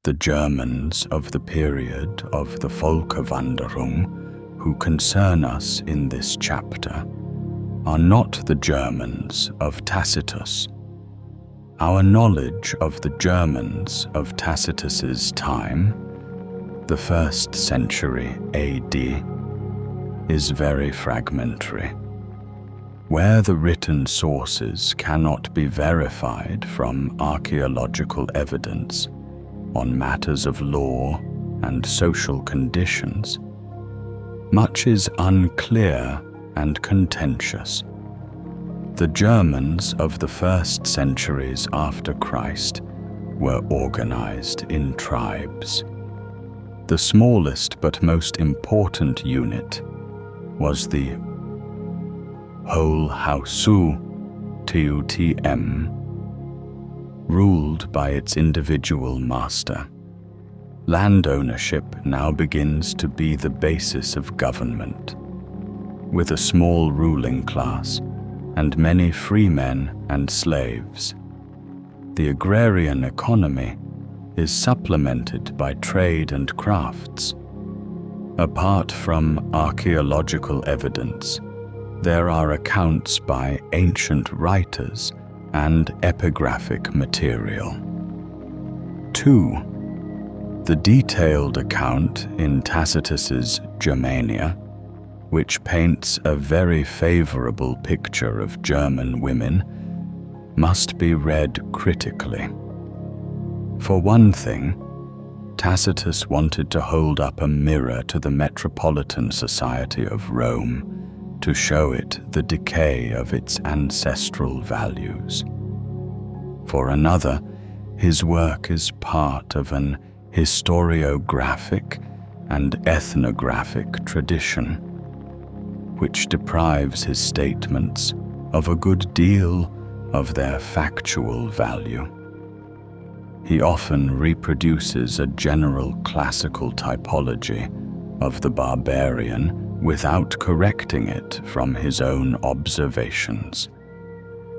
The Germans of the period of the Völkerwanderung who concern us in this chapter are not the Germans of Tacitus. Our knowledge of the Germans of Tacitus's time, the 1st century AD, is very fragmentary. Where the written sources cannot be verified from archaeological evidence on matters of law and social conditions, much is unclear and contentious. The Germans of the 1st centuries after Christ were organized in tribes. The smallest but most important unit was the Hausu Tutm, ruled by its individual master. Land ownership now begins to be the basis of government, with a small ruling class and many free men and slaves. The agrarian economy is supplemented by trade and crafts. Apart from archaeological evidence, there are accounts by ancient writers and epigraphic material. 2. The detailed account in Tacitus's Germania, which paints a very favorable picture of German women, must be read critically. For one thing, Tacitus wanted to hold up a mirror to the metropolitan society of Rome to show it the decay of its ancestral values. For another, his work is part of an historiographic and ethnographic tradition, which deprives his statements of a good deal of their factual value. He often reproduces a general classical typology of the barbarian without correcting it from his own observations.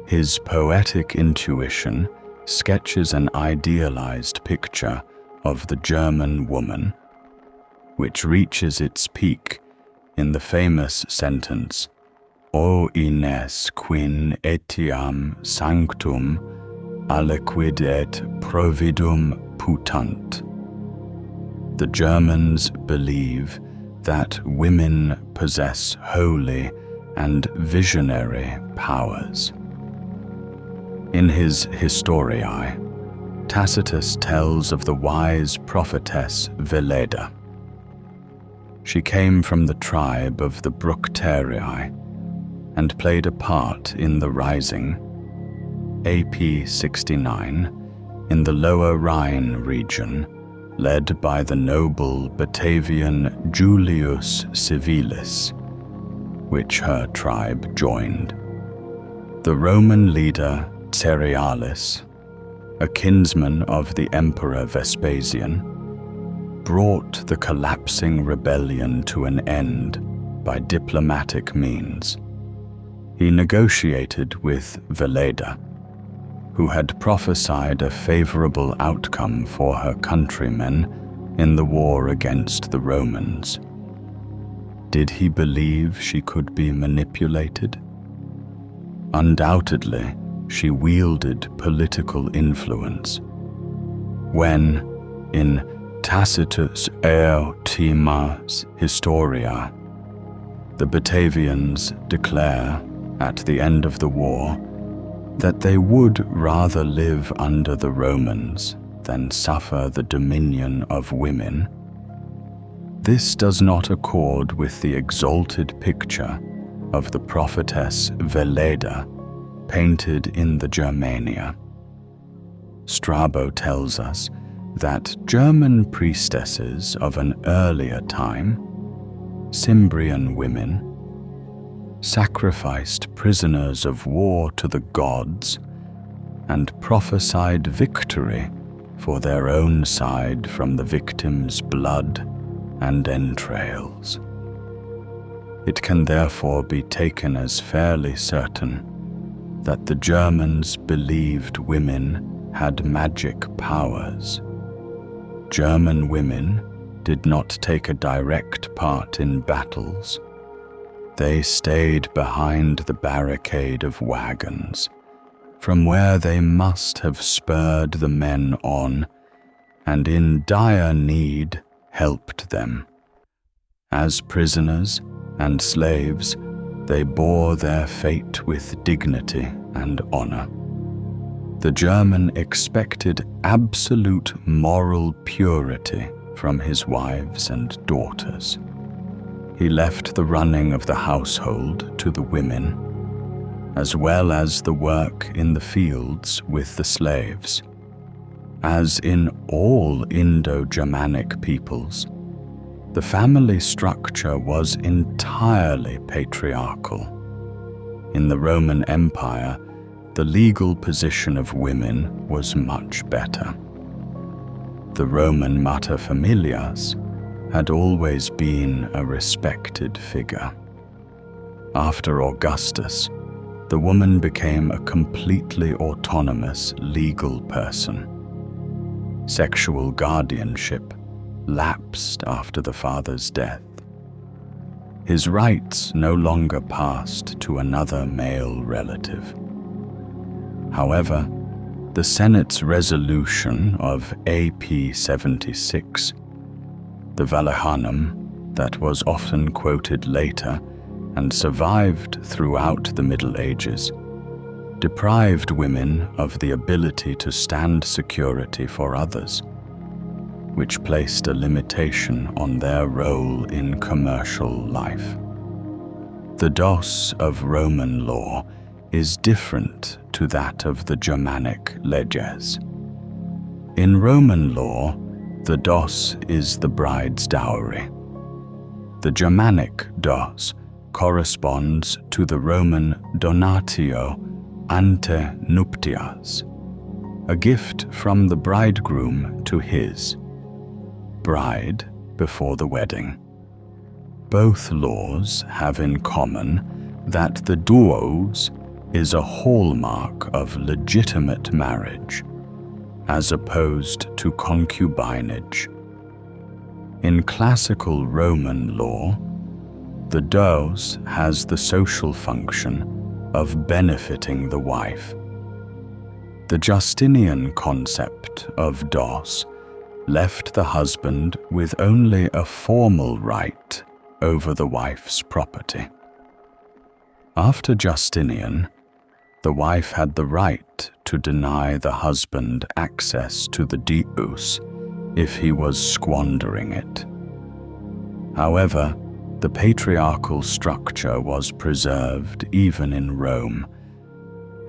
His poetic intuition sketches an idealized picture of the German woman, which reaches its peak in the famous sentence, O ines quin etiam sanctum aliquid et providum putant. The Germans believe that women possess holy and visionary powers. In his Historiae, Tacitus tells of the wise prophetess Veleda. She came from the tribe of the Bructerii and played a part in the rising, AP 69, in the Lower Rhine region, led by the noble Batavian Julius Civilis, which her tribe joined. The Roman leader Cerealis, a kinsman of the Emperor Vespasian, brought the collapsing rebellion to an end by diplomatic means. He negotiated with Veleda, who had prophesied a favorable outcome for her countrymen in the war against the Romans. Did he believe she could be manipulated? Undoubtedly, she wielded political influence. When, in Tacitus' Ultimas Historia, the Batavians declare, at the end of the war, that they would rather live under the Romans than suffer the dominion of women, this does not accord with the exalted picture of the prophetess Veleda painted in the Germania. Strabo tells us that German priestesses of an earlier time, Cimbrian women, sacrificed prisoners of war to the gods and prophesied victory for their own side from the victim's blood and entrails. It can therefore be taken as fairly certain that the Germans believed women had magic powers. German women did not take a direct part in battles. They stayed behind the barricade of wagons, from where they must have spurred the men on, and in dire need helped them. As prisoners and slaves, they bore their fate with dignity and honor. The German expected absolute moral purity from his wives and daughters. He left the running of the household to the women, as well as the work in the fields with the slaves. As in all Indo-Germanic peoples, the family structure was entirely patriarchal. In the Roman Empire, the legal position of women was much better. The Roman mater familias had always been a respected figure. After Augustus, the woman became a completely autonomous legal person. Sexual guardianship lapsed after the father's death. His rights no longer passed to another male relative. However, the Senate's resolution of AP 76, the Valihanum, that was often quoted later and survived throughout the Middle Ages, deprived women of the ability to stand security for others, which placed a limitation on their role in commercial life. The dos of Roman law is different to that of the Germanic leges. In Roman law, the dos is the bride's dowry. The Germanic dos corresponds to the Roman donatio ante nuptias, a gift from the bridegroom to his bride before the wedding. Both laws have in common that the duos is a hallmark of legitimate marriage, as opposed to concubinage. In classical Roman law, the dos has the social function of benefiting the wife. The Justinian concept of dos left the husband with only a formal right over the wife's property. After Justinian, the wife had the right to deny the husband access to the dius if he was squandering it. However, the patriarchal structure was preserved even in Rome,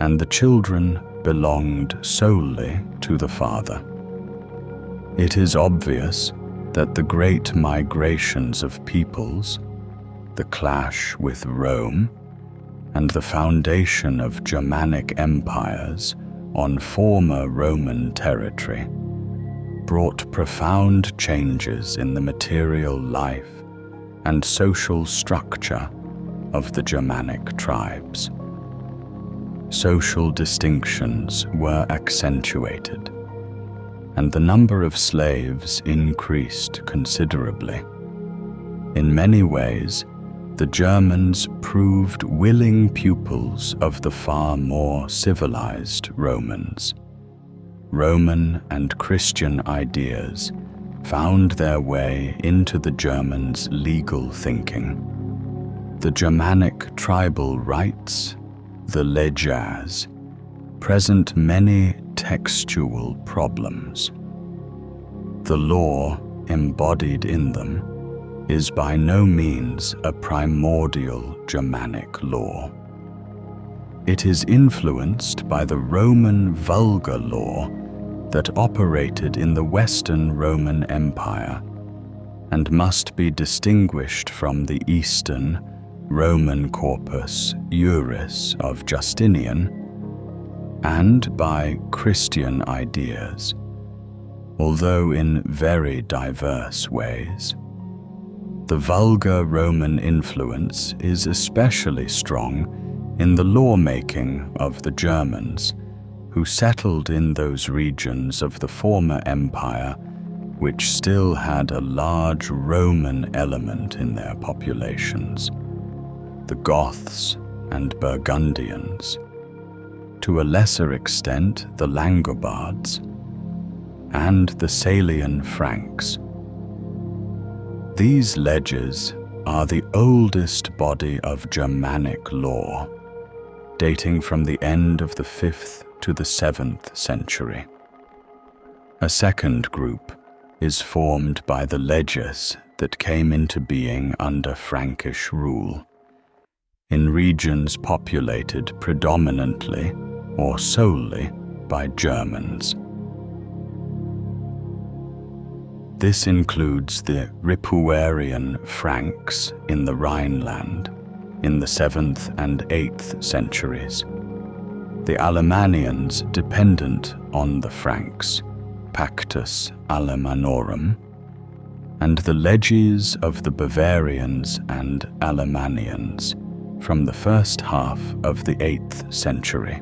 and the children belonged solely to the father. It is obvious that the great migrations of peoples, the clash with Rome, and the foundation of Germanic empires on former Roman territory brought profound changes in the material life and social structure of the Germanic tribes. Social distinctions were accentuated, and the number of slaves increased considerably. In many ways, the Germans proved willing pupils of the far more civilized Romans. Roman and Christian ideas found their way into the Germans' legal thinking. The Germanic tribal rights, the leges, present many textual problems. The law embodied in them is by no means a primordial Germanic law. It is influenced by the Roman vulgar law that operated in the Western Roman Empire and must be distinguished from the Eastern Roman corpus juris of Justinian and by Christian ideas, although in very diverse ways. The vulgar Roman influence is especially strong in the lawmaking of the Germans, who settled in those regions of the former empire which still had a large Roman element in their populations, the Goths and Burgundians, to a lesser extent the Langobards, and the Salian Franks. These ledges are the oldest body of Germanic law, dating from the end of the 5th to the 7th century. A second group is formed by the leges that came into being under Frankish rule, in regions populated predominantly or solely by Germans. This includes the Ripuarian Franks in the Rhineland in the 7th and 8th centuries, the Alemannians dependent on the Franks, Pactus Alemanorum, and the leges of the Bavarians and Alemannians from the first half of the 8th century.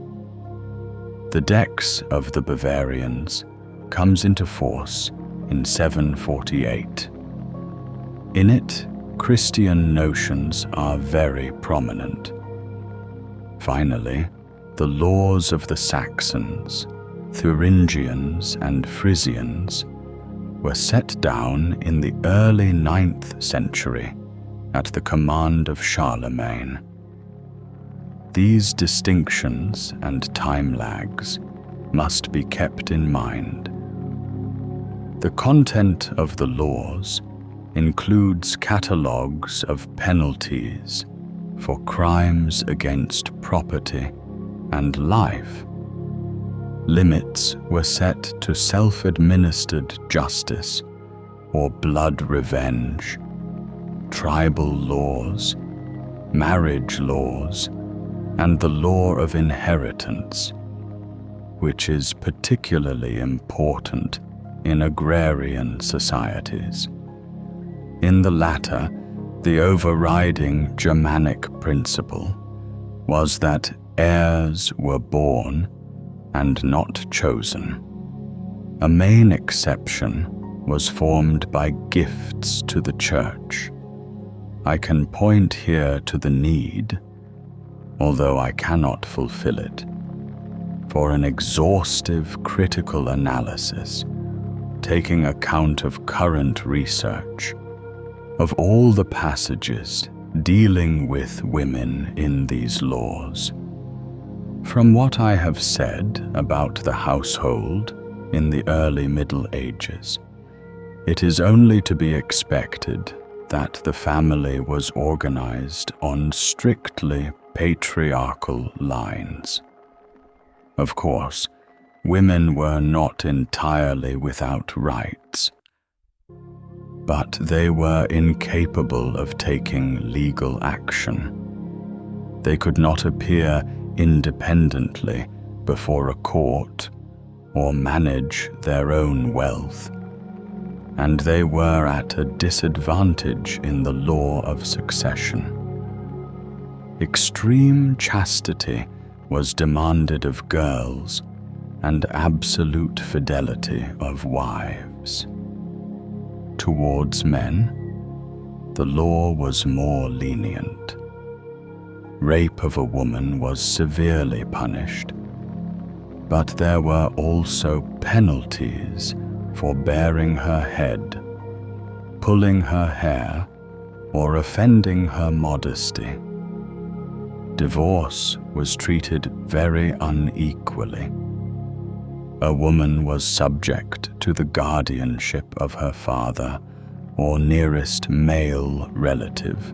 The Dex of the Bavarians comes into force in 748. In it, Christian notions are very prominent. Finally, the laws of the Saxons, Thuringians and Frisians were set down in the early 9th century at the command of Charlemagne. These distinctions and time lags must be kept in mind. The content of the laws includes catalogues of penalties for crimes against property and life. Limits were set to self-administered justice or blood revenge, tribal laws, marriage laws, and the law of inheritance, which is particularly important in agrarian societies. In the latter, the overriding Germanic principle was that heirs were born and not chosen. A main exception was formed by gifts to the church. I can point here to the need, although I cannot fulfill it, for an exhaustive critical analysis, taking account of current research, of all the passages dealing with women in these laws. From what I have said about the household in the early Middle Ages, it is only to be expected that the family was organized on strictly patriarchal lines. Of course, women were not entirely without rights, but they were incapable of taking legal action. They could not appear independently before a court or manage their own wealth, and they were at a disadvantage in the law of succession. Extreme chastity was demanded of girls and absolute fidelity of wives. Towards men, the law was more lenient. Rape of a woman was severely punished, but there were also penalties for baring her head, pulling her hair, or offending her modesty. Divorce was treated very unequally. A woman was subject to the guardianship of her father or nearest male relative,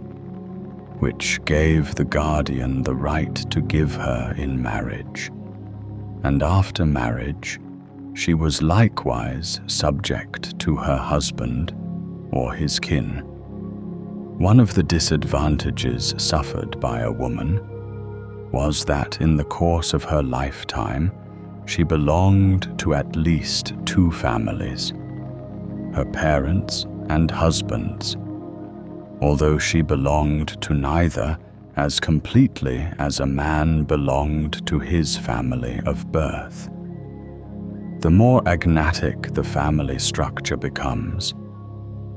which gave the guardian the right to give her in marriage, and after marriage, she was likewise subject to her husband or his kin. One of the disadvantages suffered by a woman was that in the course of her lifetime, she belonged to at least two families, her parents and husbands, although she belonged to neither as completely as a man belonged to his family of birth. The more agnatic the family structure becomes,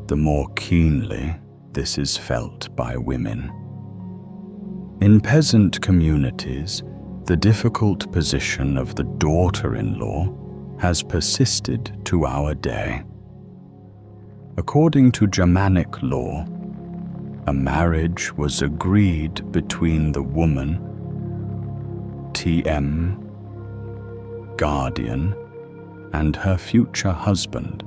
the more keenly this is felt by women. In peasant communities, the difficult position of the daughter-in-law has persisted to our day. According to Germanic law, a marriage was agreed between the woman, TM, guardian, and her future husband.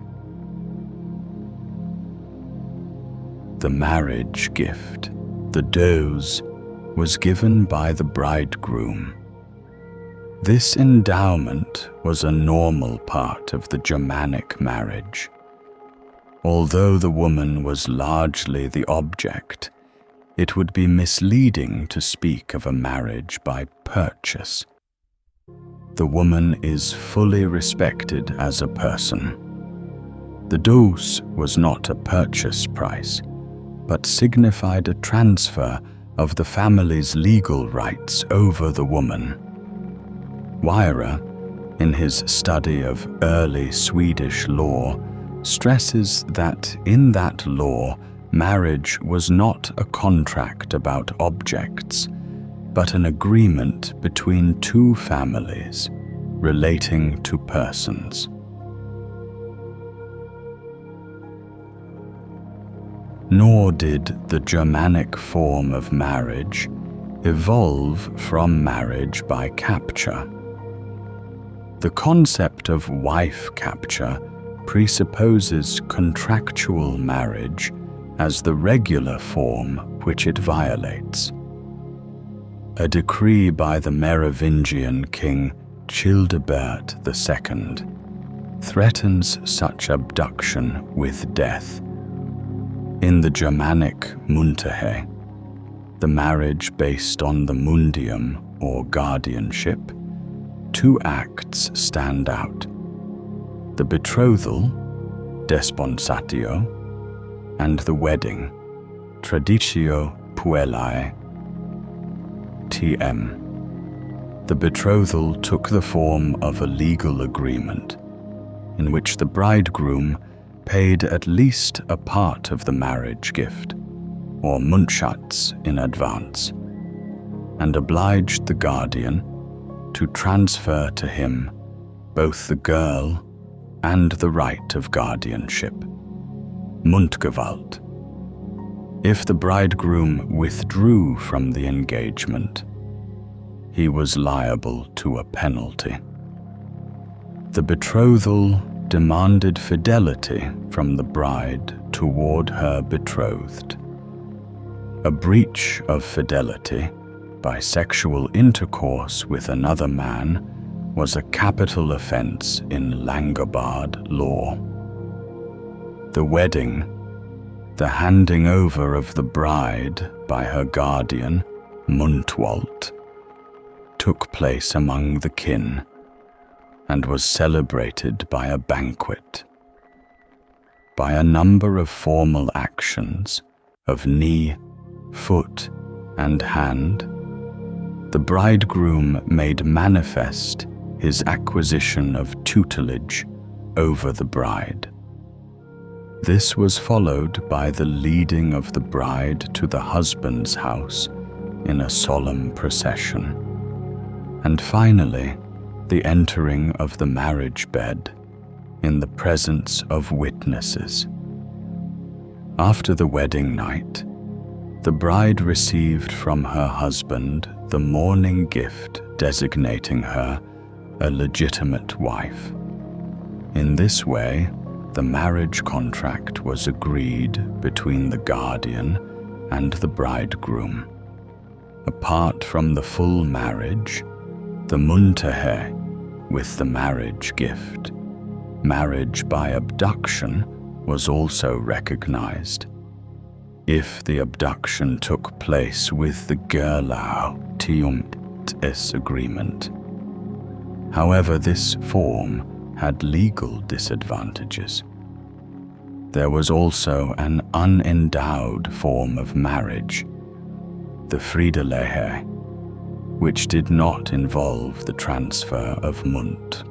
The marriage gift, the dose, was given by the bridegroom. This endowment was a normal part of the Germanic marriage. Although the woman was largely the object, it would be misleading to speak of a marriage by purchase. The woman is fully respected as a person. The dose was not a purchase price, but signified a transfer of the family's legal rights over the woman. Weyra, in his study of early Swedish law, stresses that in that law, marriage was not a contract about objects, but an agreement between two families relating to persons. Nor did the Germanic form of marriage evolve from marriage by capture. The concept of wife capture presupposes contractual marriage as the regular form which it violates. A decree by the Merovingian king Childebert II threatens such abduction with death. In the Germanic Munterhe, the marriage based on the mundium or guardianship, two acts stand out: the betrothal, desponsatio, and the wedding, traditio puellae, TM. The betrothal took the form of a legal agreement in which the bridegroom paid at least a part of the marriage gift, or Mundschatz, in advance, and obliged the guardian to transfer to him both the girl and the right of guardianship, Mundgewalt. If the bridegroom withdrew from the engagement, he was liable to a penalty. The betrothal demanded fidelity from the bride toward her betrothed. A breach of fidelity by sexual intercourse with another man was a capital offense in Langobard law. The wedding, the handing over of the bride by her guardian, Mundwalt, took place among the kin and was celebrated by a banquet. By a number of formal actions of knee, foot, and hand, the bridegroom made manifest his acquisition of tutelage over the bride. This was followed by the leading of the bride to the husband's house in a solemn procession, and finally, the entering of the marriage bed in the presence of witnesses. After the wedding night, the bride received from her husband the mourning gift designating her a legitimate wife. In this way, the marriage contract was agreed between the guardian and the bridegroom. Apart from the full marriage, the Munterhe with the marriage gift, marriage by abduction was also recognized. If the abduction took place with the Gerlau Tiumtes agreement. However, this form had legal disadvantages. There was also an unendowed form of marriage, the Friedelehe, which did not involve the transfer of Mund.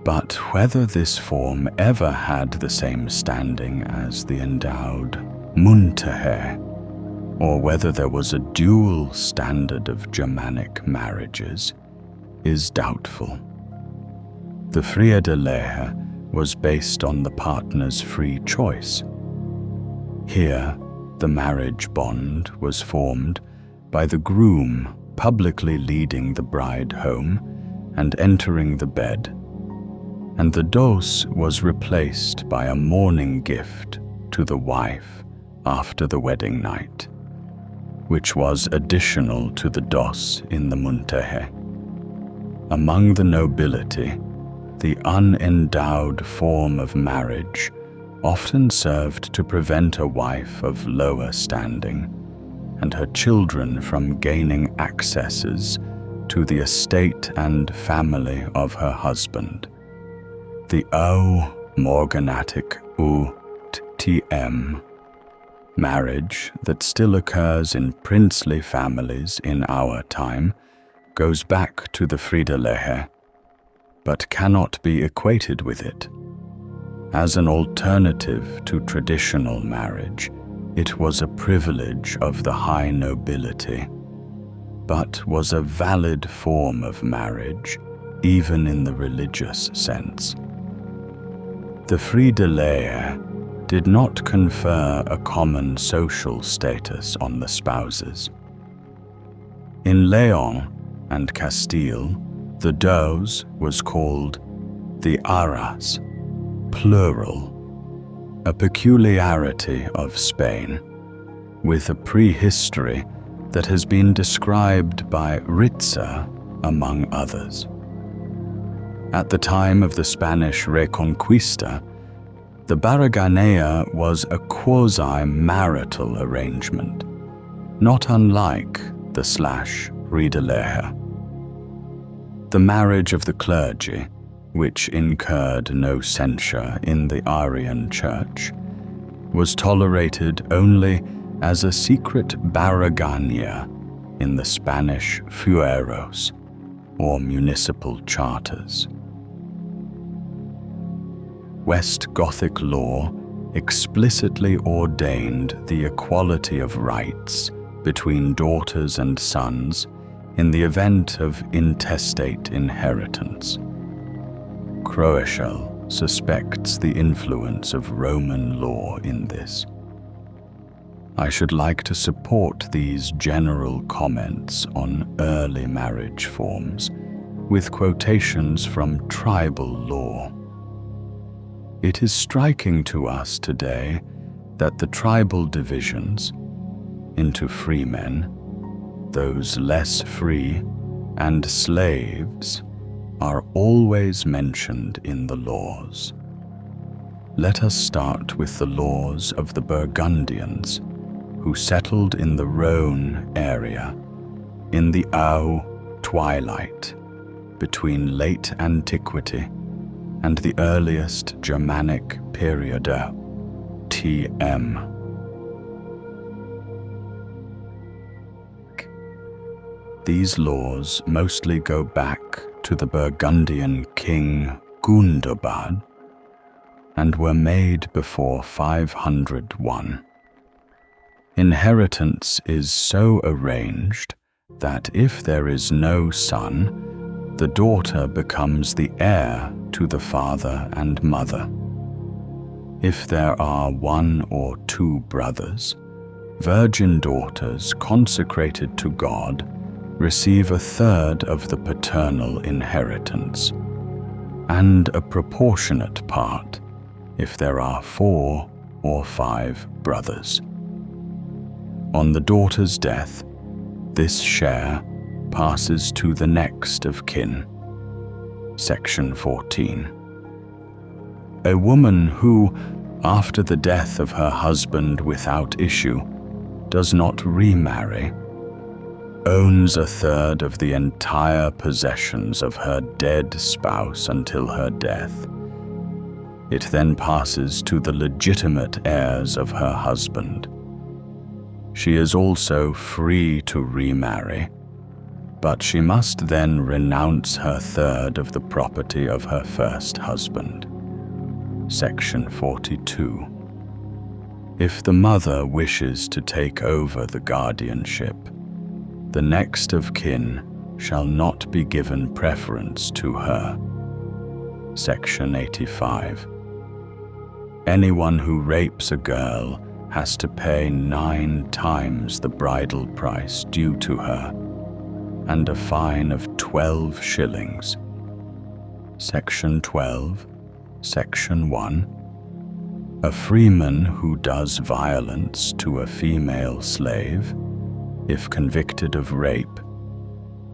But whether this form ever had the same standing as the endowed Munterhe, or whether there was a dual standard of Germanic marriages, is doubtful. The Friedelehe was based on the partner's free choice. Here, the marriage bond was formed by the groom publicly leading the bride home and entering the bed, and the dos was replaced by a mourning gift to the wife after the wedding night, which was additional to the dos in the Munterhe. Among the nobility, the unendowed form of marriage often served to prevent a wife of lower standing and her children from gaining accesses to the estate and family of her husband. The O morganatic UTM marriage that still occurs in princely families in our time goes back to the Friedelehe, but cannot be equated with it. As an alternative to traditional marriage, it was a privilege of the high nobility, but was a valid form of marriage, even in the religious sense. The Friedelehe did not confer a common social status on the spouses. In Leon and Castile, the dos was called the aras, plural, a peculiarity of Spain, with a prehistory that has been described by Ritzer, among others. At the time of the Spanish Reconquista, the Barraganea was a quasi-marital arrangement, not unlike the Friedelehe. The marriage of the clergy, which incurred no censure in the Arian Church, was tolerated only as a secret barragania in the Spanish fueros, or municipal charters. West Gothic law explicitly ordained the equality of rights between daughters and sons in the event of intestate inheritance. Croeschel suspects the influence of Roman law in this. I should like to support these general comments on early marriage forms with quotations from tribal law. It is striking to us today that the tribal divisions into free men, those less free, and slaves are always mentioned in the laws. Let us start with the laws of the Burgundians, who settled in the Rhone area in the Au twilight between late antiquity and the earliest Germanic period TM. These laws mostly go back to the Burgundian king Gundobad and were made before 501. Inheritance is so arranged that if there is no son, the daughter becomes the heir to the father and mother. If there are 1 or 2 brothers, virgin daughters consecrated to God receive 1/3 of the paternal inheritance, and a proportionate part if there are 4 or 5 brothers. On the daughter's death, this share passes to the next of kin. Section 14. A woman who, after the death of her husband without issue, does not remarry, owns 1/3 of the entire possessions of her dead spouse until her death. It then passes to the legitimate heirs of her husband. She is also free to remarry, but she must then renounce her third of the property of her first husband. Section 42. If the mother wishes to take over the guardianship, the next of kin shall not be given preference to her. Section 85. Anyone who rapes a girl has to pay 9 times the bridal price due to her, and a fine of 12 shillings. Section 12, Section 1. A freeman who does violence to a female slave, if convicted of rape,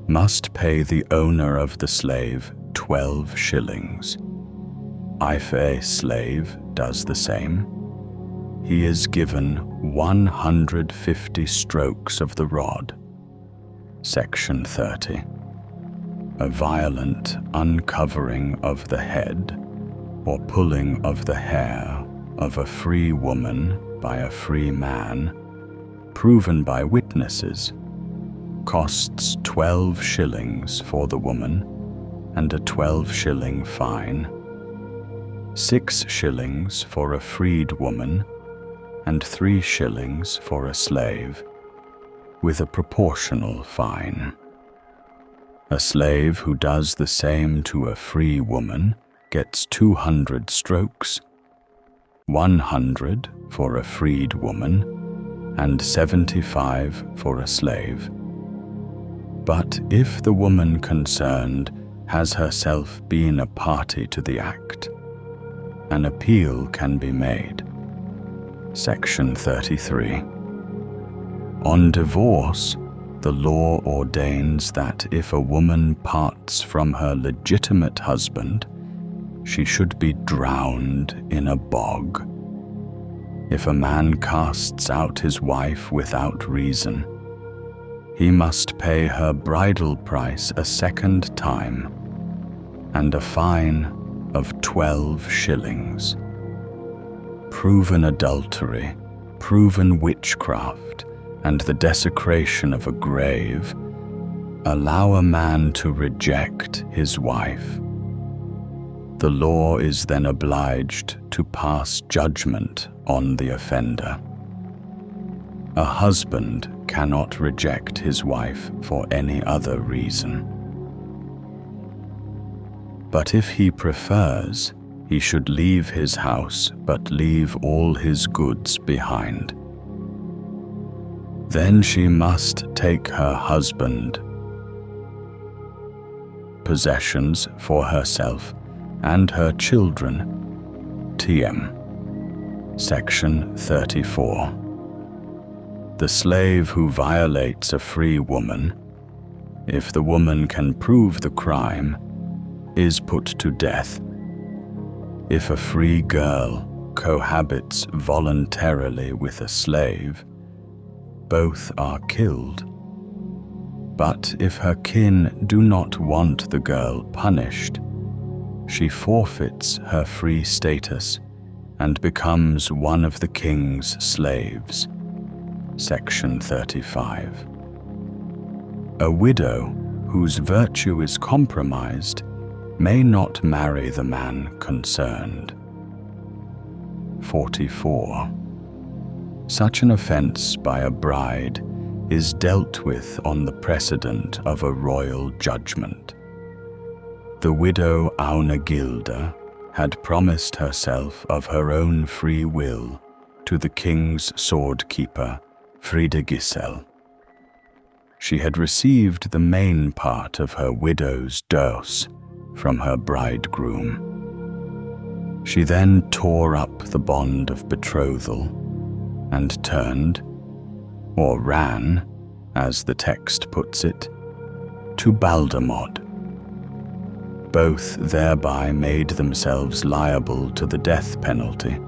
must pay the owner of the slave 12 shillings. If a slave does the same, he is given 150 strokes of the rod. Section 30. A violent uncovering of the head or pulling of the hair of a free woman by a free man, proven by witnesses, costs 12 shillings for the woman and a 12-shilling fine, 6 shillings for a freed woman and 3 shillings for a slave, with a proportional fine. A slave who does the same to a free woman gets 200 strokes, 100 for a freed woman, and 75 for a slave. But if the woman concerned has herself been a party to the act, an appeal can be made. Section 33. On divorce, the law ordains that if a woman parts from her legitimate husband, she should be drowned in a bog. If a man casts out his wife without reason, he must pay her bridal price a second time and a fine of 12 shillings. Proven adultery, proven witchcraft, and the desecration of a grave allow a man to reject his wife. The law is then obliged to pass judgment on the offender. A husband cannot reject his wife for any other reason. But if he prefers, he should leave his house but leave all his goods behind. Then she must take her husband, possessions for herself and her children. TM. Section 34. The slave who violates a free woman, if the woman can prove the crime, is put to death. If a free girl cohabits voluntarily with a slave, both are killed. But if her kin do not want the girl punished, she forfeits her free status and becomes one of the king's slaves. Section 35. A widow whose virtue is compromised may not marry the man concerned. 44. Such an offense by a bride is dealt with on the precedent of a royal judgment. The widow Aunagilda had promised herself of her own free will to the king's sword-keeper, Fridegisel. She had received the main part of her widow's dose from her bridegroom. She then tore up the bond of betrothal and turned, or ran, as the text puts it, to Baldemod. Both thereby made themselves liable to the death penalty,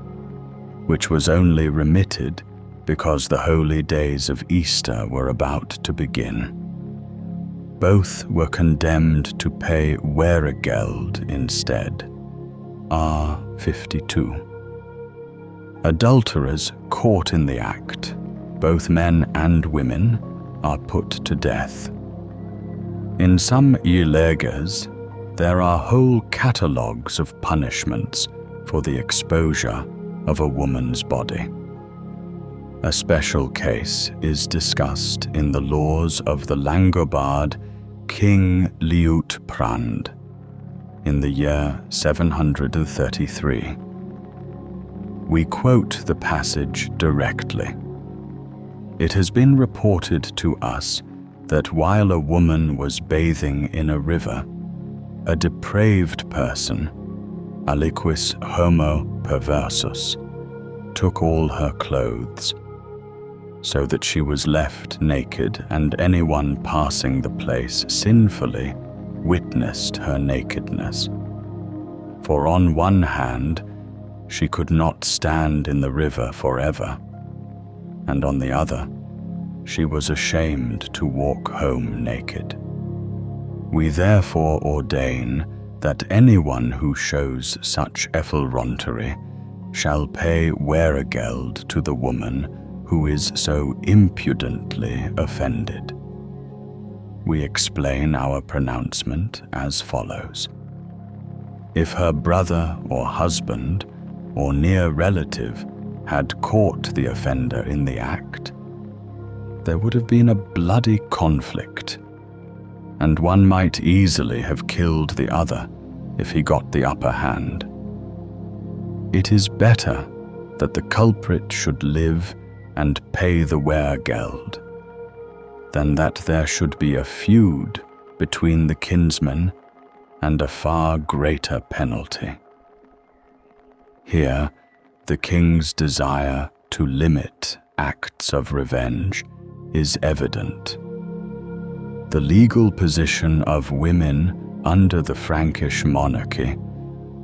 which was only remitted because the holy days of Easter were about to begin. Both were condemned to pay weregeld instead. R. 52. Adulterers caught in the act, both men and women, are put to death. In some ilegas, there are whole catalogues of punishments for the exposure of a woman's body. A special case is discussed in the laws of the Langobard King Liutprand in the year 733. We quote the passage directly. It has been reported to us that while a woman was bathing in a river, a depraved person, aliquis homo perversus, took all her clothes, so that she was left naked, and anyone passing the place sinfully witnessed her nakedness. For on one hand, she could not stand in the river forever, and on the other, she was ashamed to walk home naked. We therefore ordain that anyone who shows such effrontery shall pay weregeld to the woman who is so impudently offended. We explain our pronouncement as follows. If her brother or husband or near relative had caught the offender in the act, there would have been a bloody conflict, and one might easily have killed the other if he got the upper hand. It is better that the culprit should live and pay the weregeld than that there should be a feud between the kinsmen and a far greater penalty. Here, the king's desire to limit acts of revenge is evident. The legal position of women under the Frankish monarchy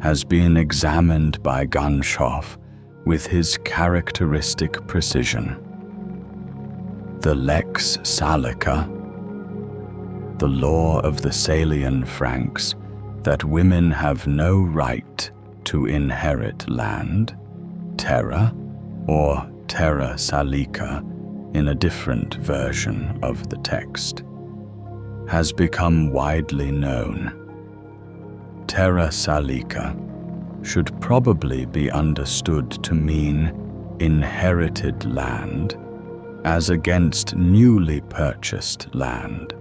has been examined by Ganshof with his characteristic precision. The Lex Salica, the law of the Salian Franks that women have no right to inherit land, terra or terra salica in a different version of the text, has become widely known. Terra salica should probably be understood to mean inherited land as against newly purchased land.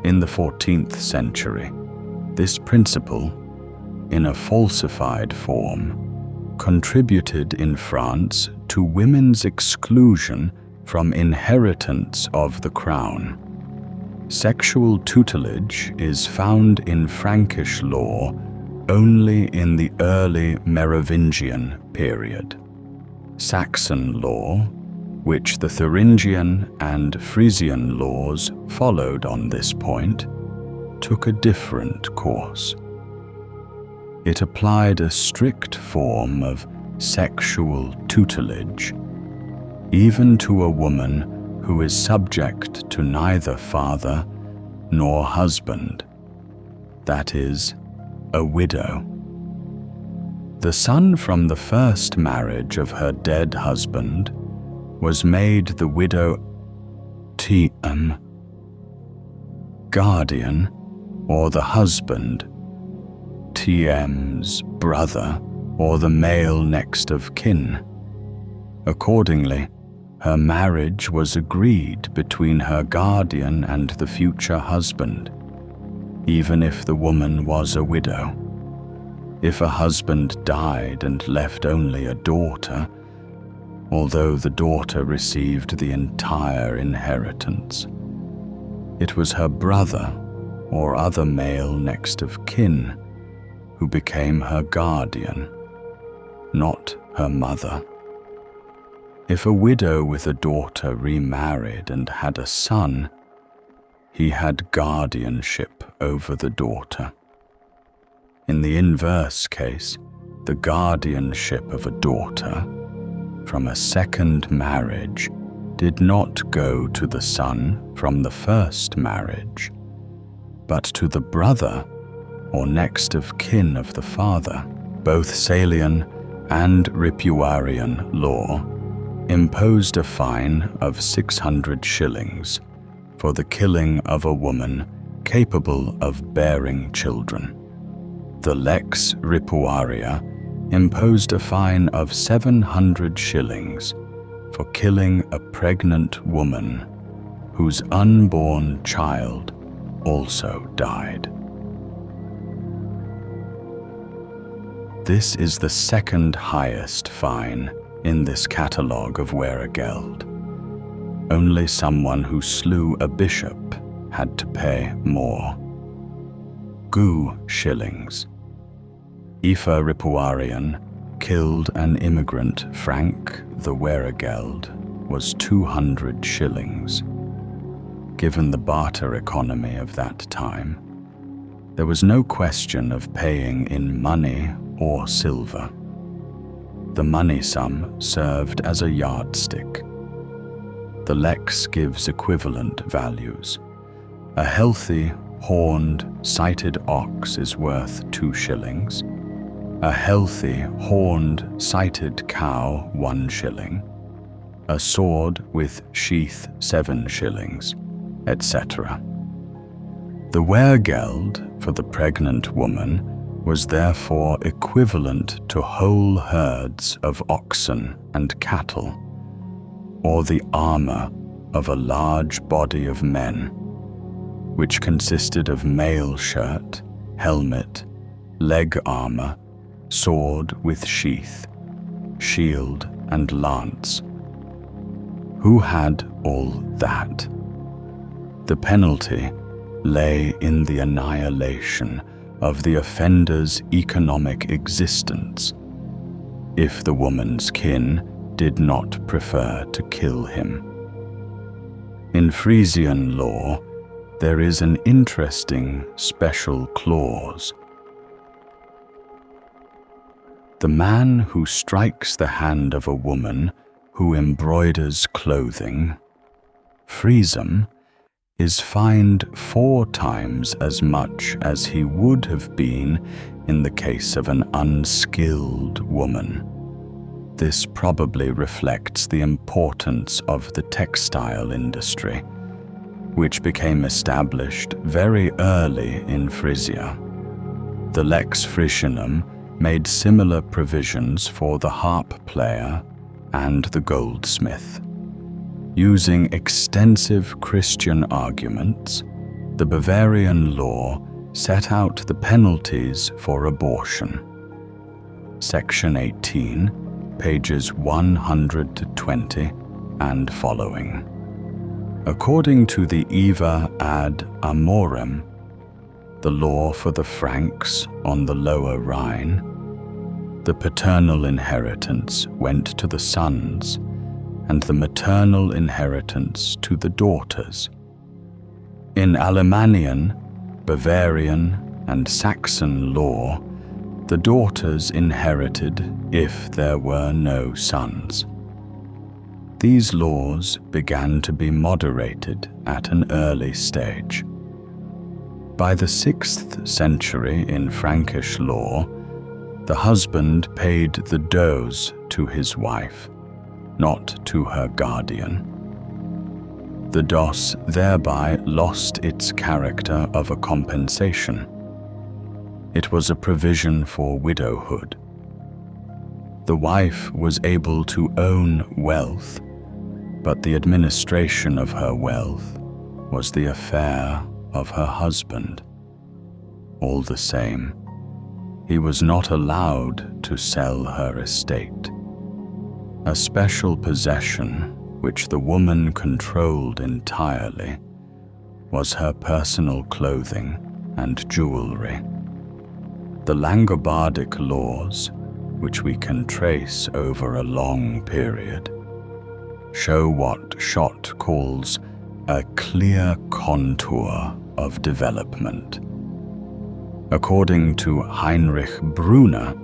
In the 14th century, this principle, in a falsified form, contributed in France to women's exclusion from inheritance of the crown. Sexual tutelage is found in Frankish law only in the early Merovingian period. Saxon law, which the Thuringian and Frisian laws followed on this point, took a different course. It applied a strict form of sexual tutelage, even to a woman who is subject to neither father nor husband, that is, a widow. The son from the first marriage of her dead husband was made the widow Tm, guardian, or the husband Tm's brother, or the male next of kin. Accordingly, her marriage was agreed between her guardian and the future husband, even if the woman was a widow. If a husband died and left only a daughter, although the daughter received the entire inheritance, it was her brother or other male next of kin who became her guardian, not her mother. If a widow with a daughter remarried and had a son, he had guardianship over the daughter. In the inverse case, the guardianship of a daughter from a second marriage did not go to the son from the first marriage, but to the brother or next of kin of the father. Both Salian and Ripuarian law imposed a fine of 600 shillings for the killing of a woman incapable of bearing children. The Lex Ripuaria imposed a fine of 700 shillings for killing a pregnant woman whose unborn child also died. This is the second highest fine in this catalogue of weregeld. Only someone who slew a bishop had to pay more. Gu shillings. Aoife Ripuarian killed an immigrant Frank. The weregeld was 200 shillings. Given the barter economy of that time, there was no question of paying in money or silver. The money sum served as a yardstick. The Lex gives equivalent values. A healthy, horned, sighted ox is worth 2 shillings. A healthy, horned, sighted cow 1 shilling. A sword with sheath 7 shillings, etc. The weregeld for the pregnant woman was therefore equivalent to whole herds of oxen and cattle, or the armor of a large body of men, which consisted of mail shirt, helmet, leg armor, sword with sheath, shield and lance. Who had all that? The penalty lay in the annihilation of the offender's economic existence, if the woman's kin did not prefer to kill him. In Frisian law, there is an interesting special clause. The man who strikes the hand of a woman who embroiders clothing, Frisum, is fined 4 times as much as he would have been in the case of an unskilled woman. This probably reflects the importance of the textile industry, which became established very early in Frisia. The Lex Frisianum made similar provisions for the harp player and the goldsmith. Using extensive Christian arguments, the Bavarian law set out the penalties for abortion. Section 18, pages 100 to 20 and following. According to the Eva ad Amorem, the law for the Franks on the Lower Rhine, the paternal inheritance went to the sons, and the maternal inheritance to the daughters. In Alemannian, Bavarian, and Saxon law, the daughters inherited if there were no sons. These laws began to be moderated at an early stage. By the 6th century in Frankish law, the husband paid the does to his wife, not to her guardian. The dos thereby lost its character of a compensation. It was a provision for widowhood. The wife was able to own wealth, but the administration of her wealth was the affair of her husband. All the same, he was not allowed to sell her estate. A special possession which the woman controlled entirely was her personal clothing and jewelry. The Langobardic laws, which we can trace over a long period, show what Schott calls a clear contour of development. According to Heinrich Brunner,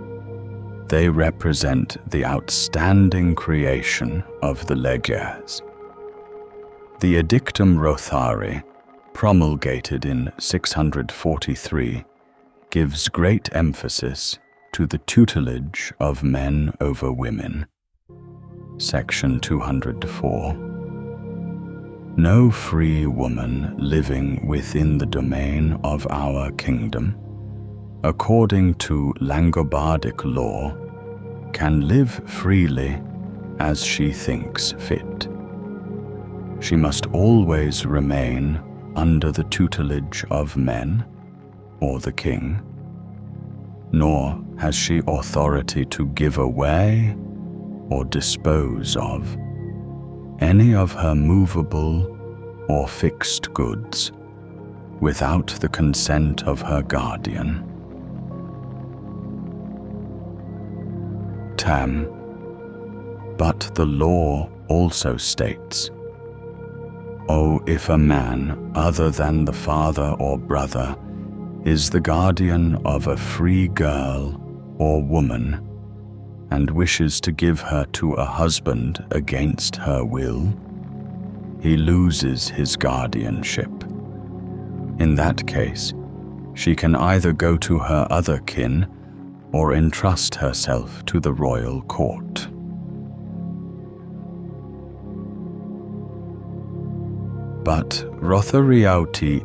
they represent the outstanding creation of the leges. The Edictum Rothari, promulgated in 643, gives great emphasis to the tutelage of men over women. Section 204. No free woman living within the domain of our kingdom, according to Langobardic law, can live freely as she thinks fit. She must always remain under the tutelage of men or the king, nor has she authority to give away or dispose of any of her movable or fixed goods without the consent of her guardian. Tam. But the law also states, "Oh, if a man other than the father or brother is the guardian of a free girl or woman and wishes to give her to a husband against her will, he loses his guardianship. In that case, she can either go to her other kin or entrust herself to the royal court." But Rothariauti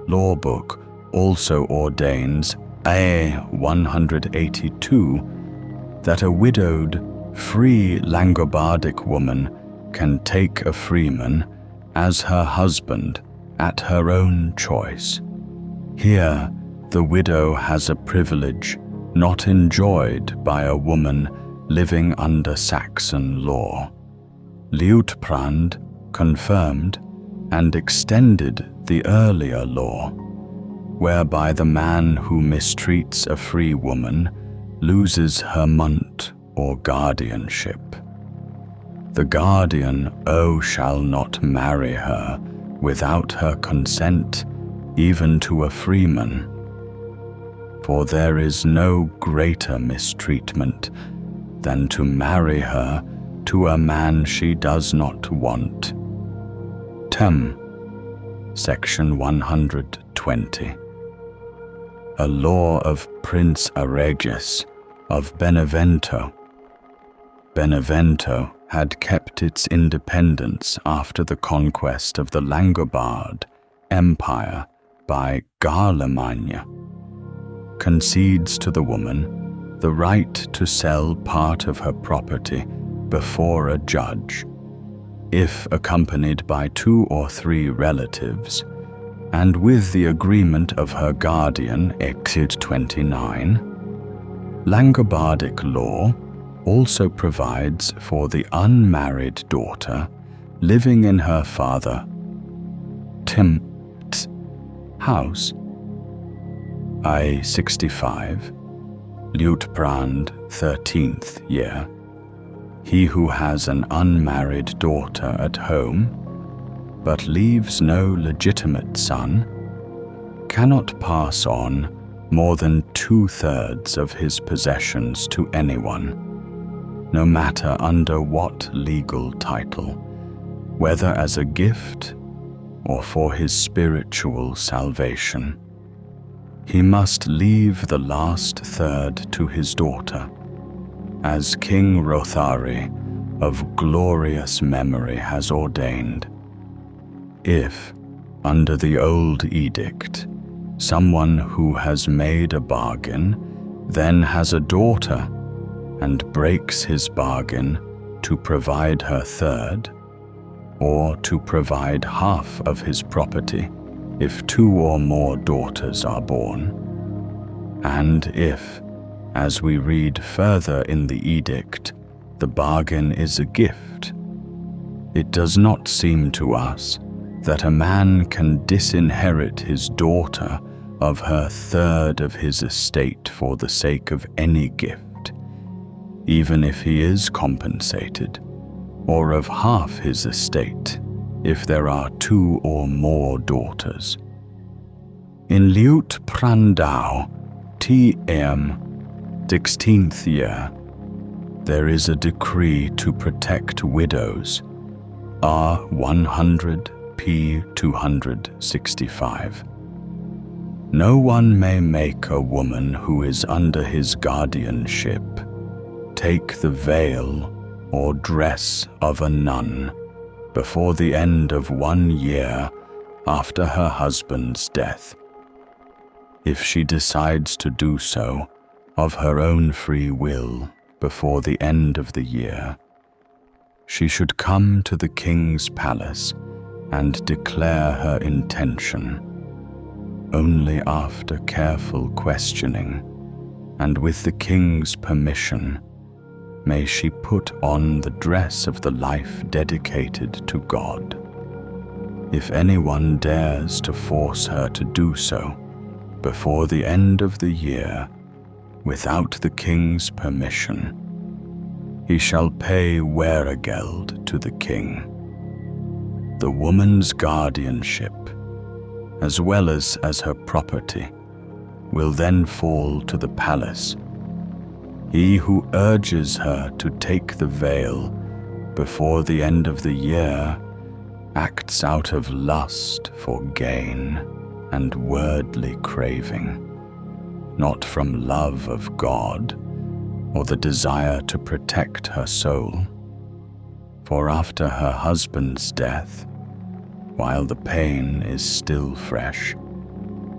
law book also ordains A 182 that a widowed, free Langobardic woman can take a freeman as her husband at her own choice. Here, the widow has a privilege not enjoyed by a woman living under Saxon law. Liutprand confirmed and extended the earlier law, whereby the man who mistreats a free woman loses her munt or guardianship. The guardian shall not marry her without her consent, even to a freeman. For there is no greater mistreatment than to marry her to a man she does not want. Tem. Section 120. A law of Prince Aregis of Benevento. Benevento had kept its independence after the conquest of the Langobard Empire by Garlemagna. Concedes to the woman the right to sell part of her property before a judge, if accompanied by 2 or 3 relatives, and with the agreement of her guardian, Exit 29. Langobardic law also provides for the unmarried daughter living in her father Timt's house. I 65, Liutprand 13th year. He who has an unmarried daughter at home, but leaves no legitimate son, cannot pass on more than 2/3 of his possessions to anyone, no matter under what legal title, whether as a gift or for his spiritual salvation. He must leave the last third to his daughter, as King Rothari of glorious memory has ordained. If, under the old edict, someone who has made a bargain then has a daughter and breaks his bargain to provide her third, or to provide half of his property if 2 or more daughters are born, and if, as we read further in the edict, the bargain is a gift, it does not seem to us that a man can disinherit his daughter of her third of his estate for the sake of any gift, even if he is compensated, or of half his estate if there are 2 or more daughters. In Liutprandau T.M. 16th year, there is a decree to protect widows, R 100 P 265. No one may make a woman who is under his guardianship take the veil or dress of a nun, before the end of 1 year after her husband's death. If she decides to do so of her own free will before the end of the year, she should come to the king's palace and declare her intention. Only after careful questioning and with the king's permission may she put on the dress of the life dedicated to God. If anyone dares to force her to do so before the end of the year without the king's permission, he shall pay weregeld to the king. The woman's guardianship, as well as her property, will then fall to the palace. He who urges her to take the veil before the end of the year acts out of lust for gain and worldly craving, not from love of God or the desire to protect her soul. For after her husband's death, while the pain is still fresh,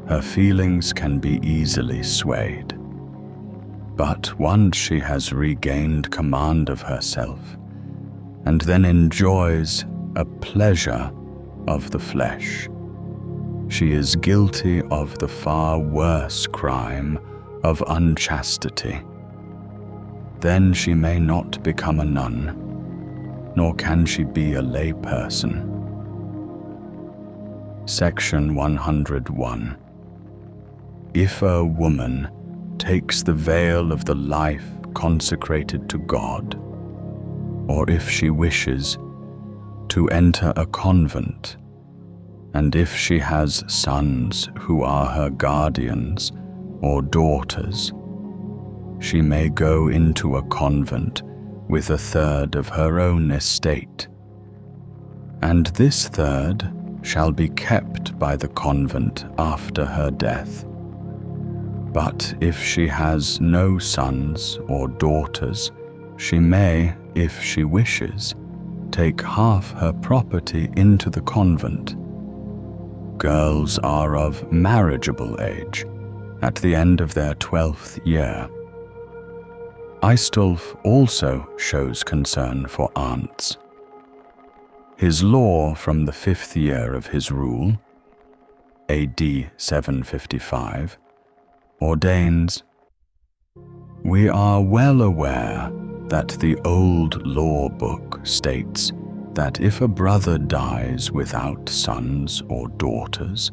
her feelings can be easily swayed. But once she has regained command of herself and then enjoys a pleasure of the flesh, she is guilty of the far worse crime of unchastity. Then she may not become a nun, nor can she be a lay person. Section 101. If a woman takes the veil of the life consecrated to God, or if she wishes to enter a convent, and if she has sons who are her guardians or daughters, she may go into a convent with 1/3 of her own estate, and this 1/3 shall be kept by the convent after her death. But if she has no sons or daughters, she may, if she wishes, take half her property into the convent. Girls are of marriageable age at the end of their 12th year. Aistulf also shows concern for aunts. His law from the 5th year of his rule, AD 755, ordains, "We are well aware that the old law book states that if a brother dies without sons or daughters,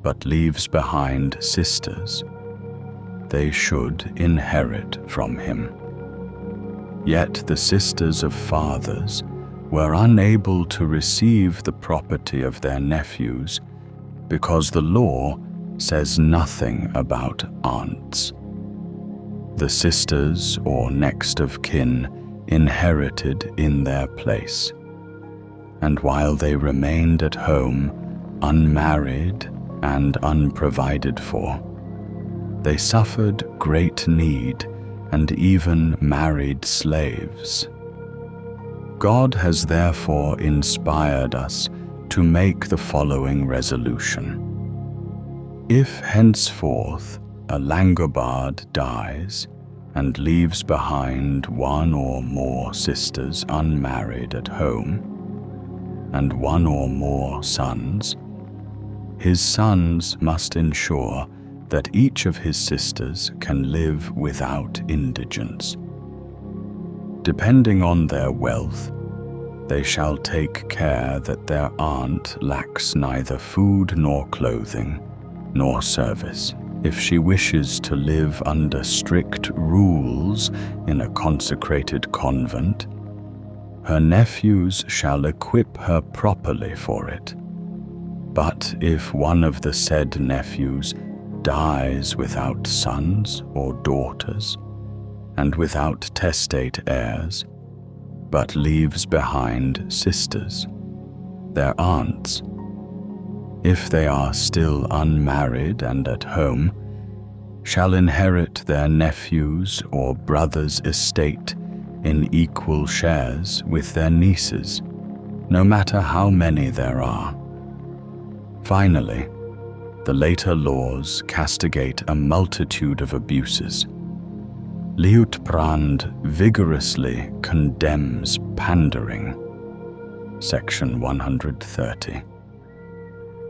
but leaves behind sisters, they should inherit from him. Yet the sisters of fathers were unable to receive the property of their nephews because the law says nothing about aunts. The sisters or next of kin inherited in their place, and while they remained at home unmarried and unprovided for, they suffered great need and even married slaves. God has therefore inspired us to make the following resolution. If henceforth a Langobard dies and leaves behind 1 or more sisters unmarried at home, and 1 or more sons, his sons must ensure that each of his sisters can live without indigence. Depending on their wealth, they shall take care that their aunt lacks neither food nor clothing, nor service. If she wishes to live under strict rules in a consecrated convent, her nephews shall equip her properly for it. But if one of the said nephews dies without sons or daughters, and without testate heirs, but leaves behind sisters, their aunts, if they are still unmarried and at home, shall inherit their nephews' or brothers' estate in equal shares with their nieces. no matter how many there are. Finally, the later laws castigate a multitude of abuses. Liutprand vigorously condemns pandering. Section 130.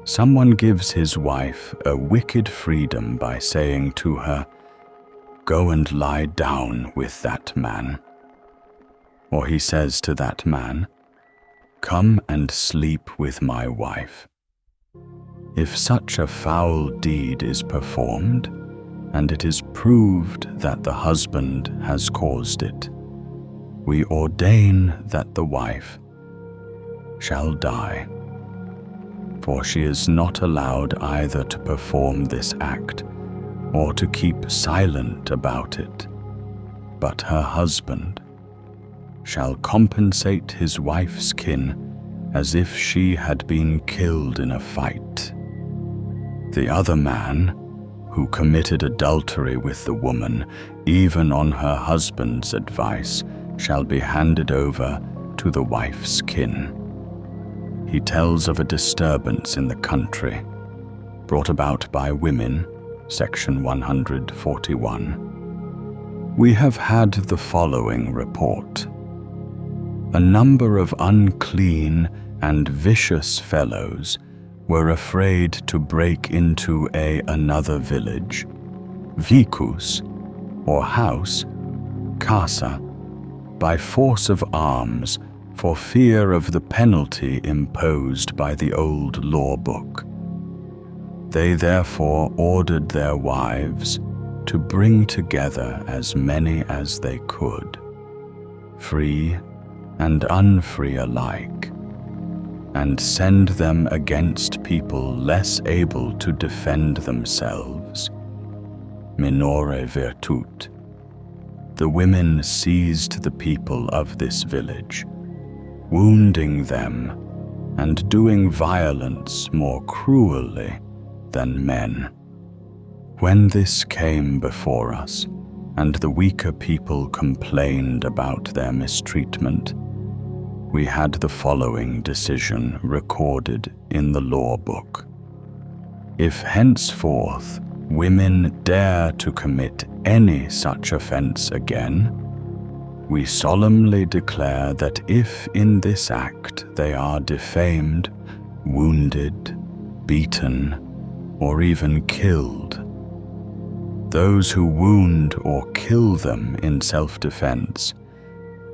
Someone gives his wife a wicked freedom by saying to her, "Go and lie down with that man." Or he says to that man, "Come and sleep with my wife." If such a foul deed is performed, and it is proved that the husband has caused it, we ordain that the wife shall die, for she is not allowed either to perform this act or to keep silent about it, but her husband shall compensate his wife's kin as if she had been killed in a fight. The other man, who committed adultery with the woman, even on her husband's advice, shall be handed over to the wife's kin. He tells of a disturbance in the country, brought about by women, section 141. We have had the following report. A number of unclean and vicious fellows were afraid to break into another village, vicus, or house, casa, by force of arms for fear of the penalty imposed by the old law book. They therefore ordered their wives to bring together as many as they could, free and unfree alike, and send them against people less able to defend themselves. Minore virtut. The women seized the people of this village, wounding them and doing violence more cruelly than men. When this came before us, and the weaker people complained about their mistreatment, we had the following decision recorded in the law book. If henceforth women dare to commit any such offense again, we solemnly declare that if in this act they are defamed, wounded, beaten, or even killed, those who wound or kill them in self-defense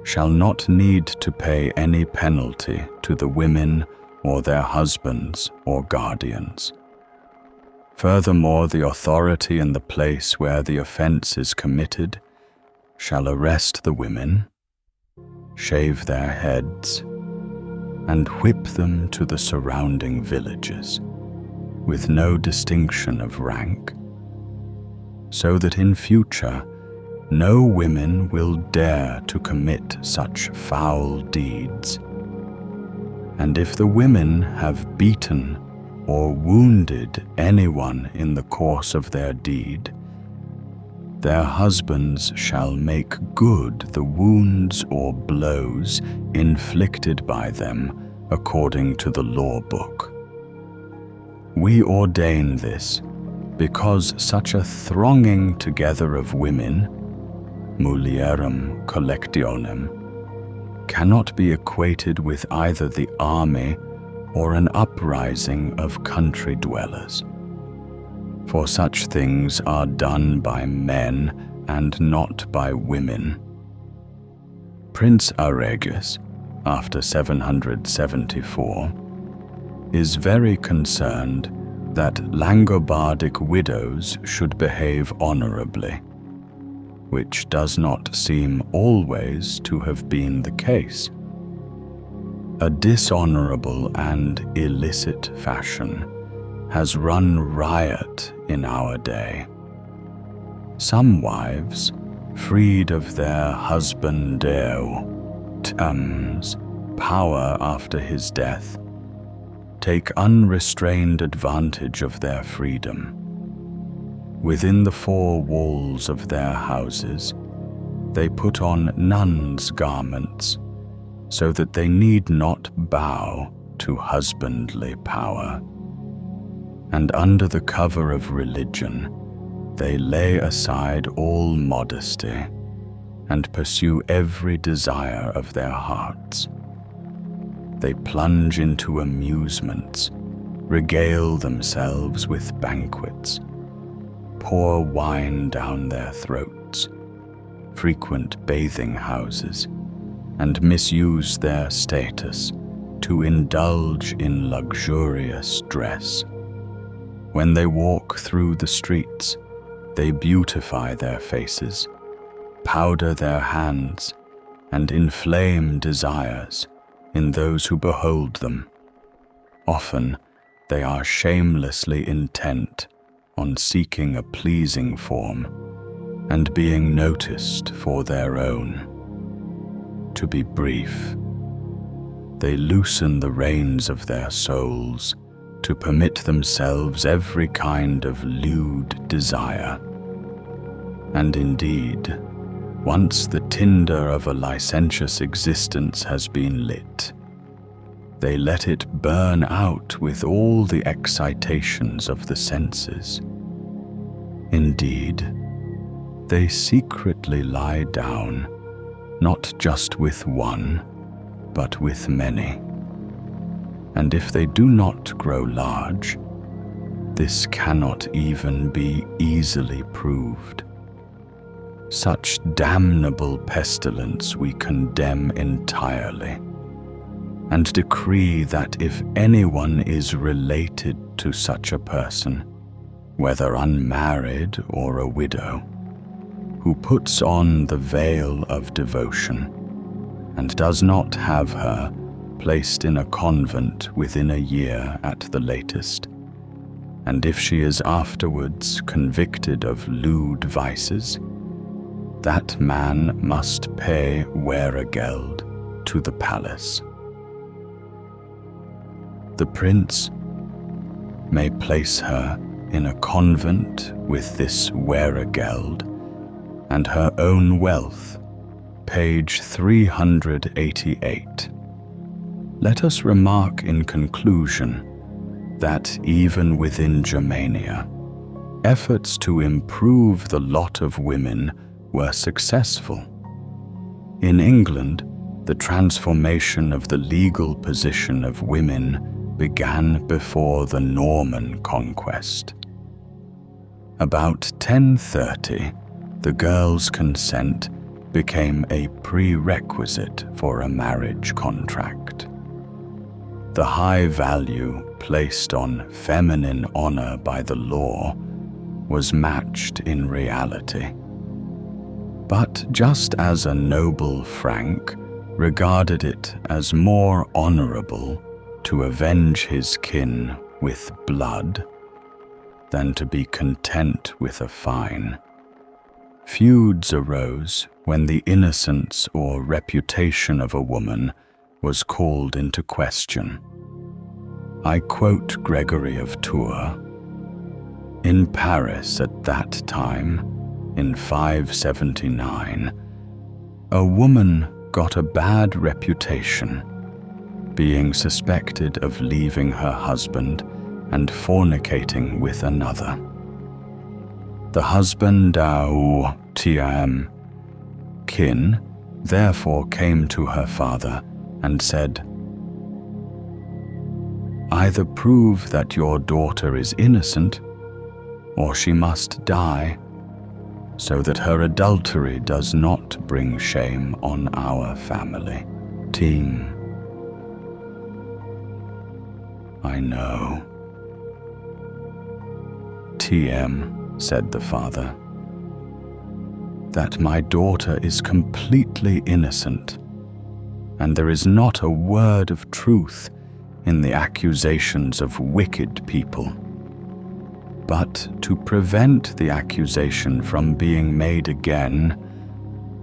shall not need to pay any penalty to the women or their husbands or guardians. Furthermore, the authority in the place where the offense is committed shall arrest the women, shave their heads, and whip them to the surrounding villages, with no distinction of rank, so that in future no women will dare to commit such foul deeds. And if the women have beaten or wounded anyone in the course of their deed, their husbands shall make good the wounds or blows inflicted by them according to the law book. We ordain this because such a thronging together of women, mulierem collectionem, cannot be equated with either the army or an uprising of country dwellers. For such things are done by men and not by women. Prince Aregus, after 774, is very concerned that Langobardic widows should behave honorably, which does not seem always to have been the case. A dishonorable and illicit fashion has run riot in our day. Some wives, freed of their husband's power after his death, take unrestrained advantage of their freedom. Within the four walls of their houses, they put on nuns' garments, so that they need not bow to husbandly power. And under the cover of religion, they lay aside all modesty and pursue every desire of their hearts. They plunge into amusements, regale themselves with banquets, pour wine down their throats, frequent bathing houses, and misuse their status to indulge in luxurious dress. When they walk through the streets, they beautify their faces, powder their hands, and inflame desires in those who behold them. Often they are shamelessly intent on seeking a pleasing form and being noticed for their own. To be brief, they loosen the reins of their souls to permit themselves every kind of lewd desire. And indeed, once the tinder of a licentious existence has been lit, they let it burn out with all the excitations of the senses. Indeed, they secretly lie down, not just with one, but with many. And if they do not grow large, this cannot even be easily proved. Such damnable pestilence we condemn entirely, and decree that if anyone is related to such a person, whether unmarried or a widow, who puts on the veil of devotion and does not have her placed in a convent within a year at the latest, and if she is afterwards convicted of lewd vices, that man must pay weregeld to the palace. The prince may place her in a convent with this weregeld and her own wealth. Page 388. Let us remark in conclusion that even within Germania, efforts to improve the lot of women were successful. In England, the transformation of the legal position of women began before the Norman conquest. About 1030, the girl's consent became a prerequisite for a marriage contract. The high value placed on feminine honor by the law was matched in reality. But just as a noble Frank regarded it as more honorable to avenge his kin with blood than to be content with a fine, feuds arose when the innocence or reputation of a woman was called into question. I quote Gregory of Tours. In Paris at that time, in 579, a woman got a bad reputation, being suspected of leaving her husband and fornicating with another. The husband au tiam kin therefore came to her father and said, "Either prove that your daughter is innocent, or she must die, so that her adultery does not bring shame on our family." Team. I know. TM, said the father, that my daughter is completely innocent, and there is not a word of truth in the accusations of wicked people. But to prevent the accusation from being made again,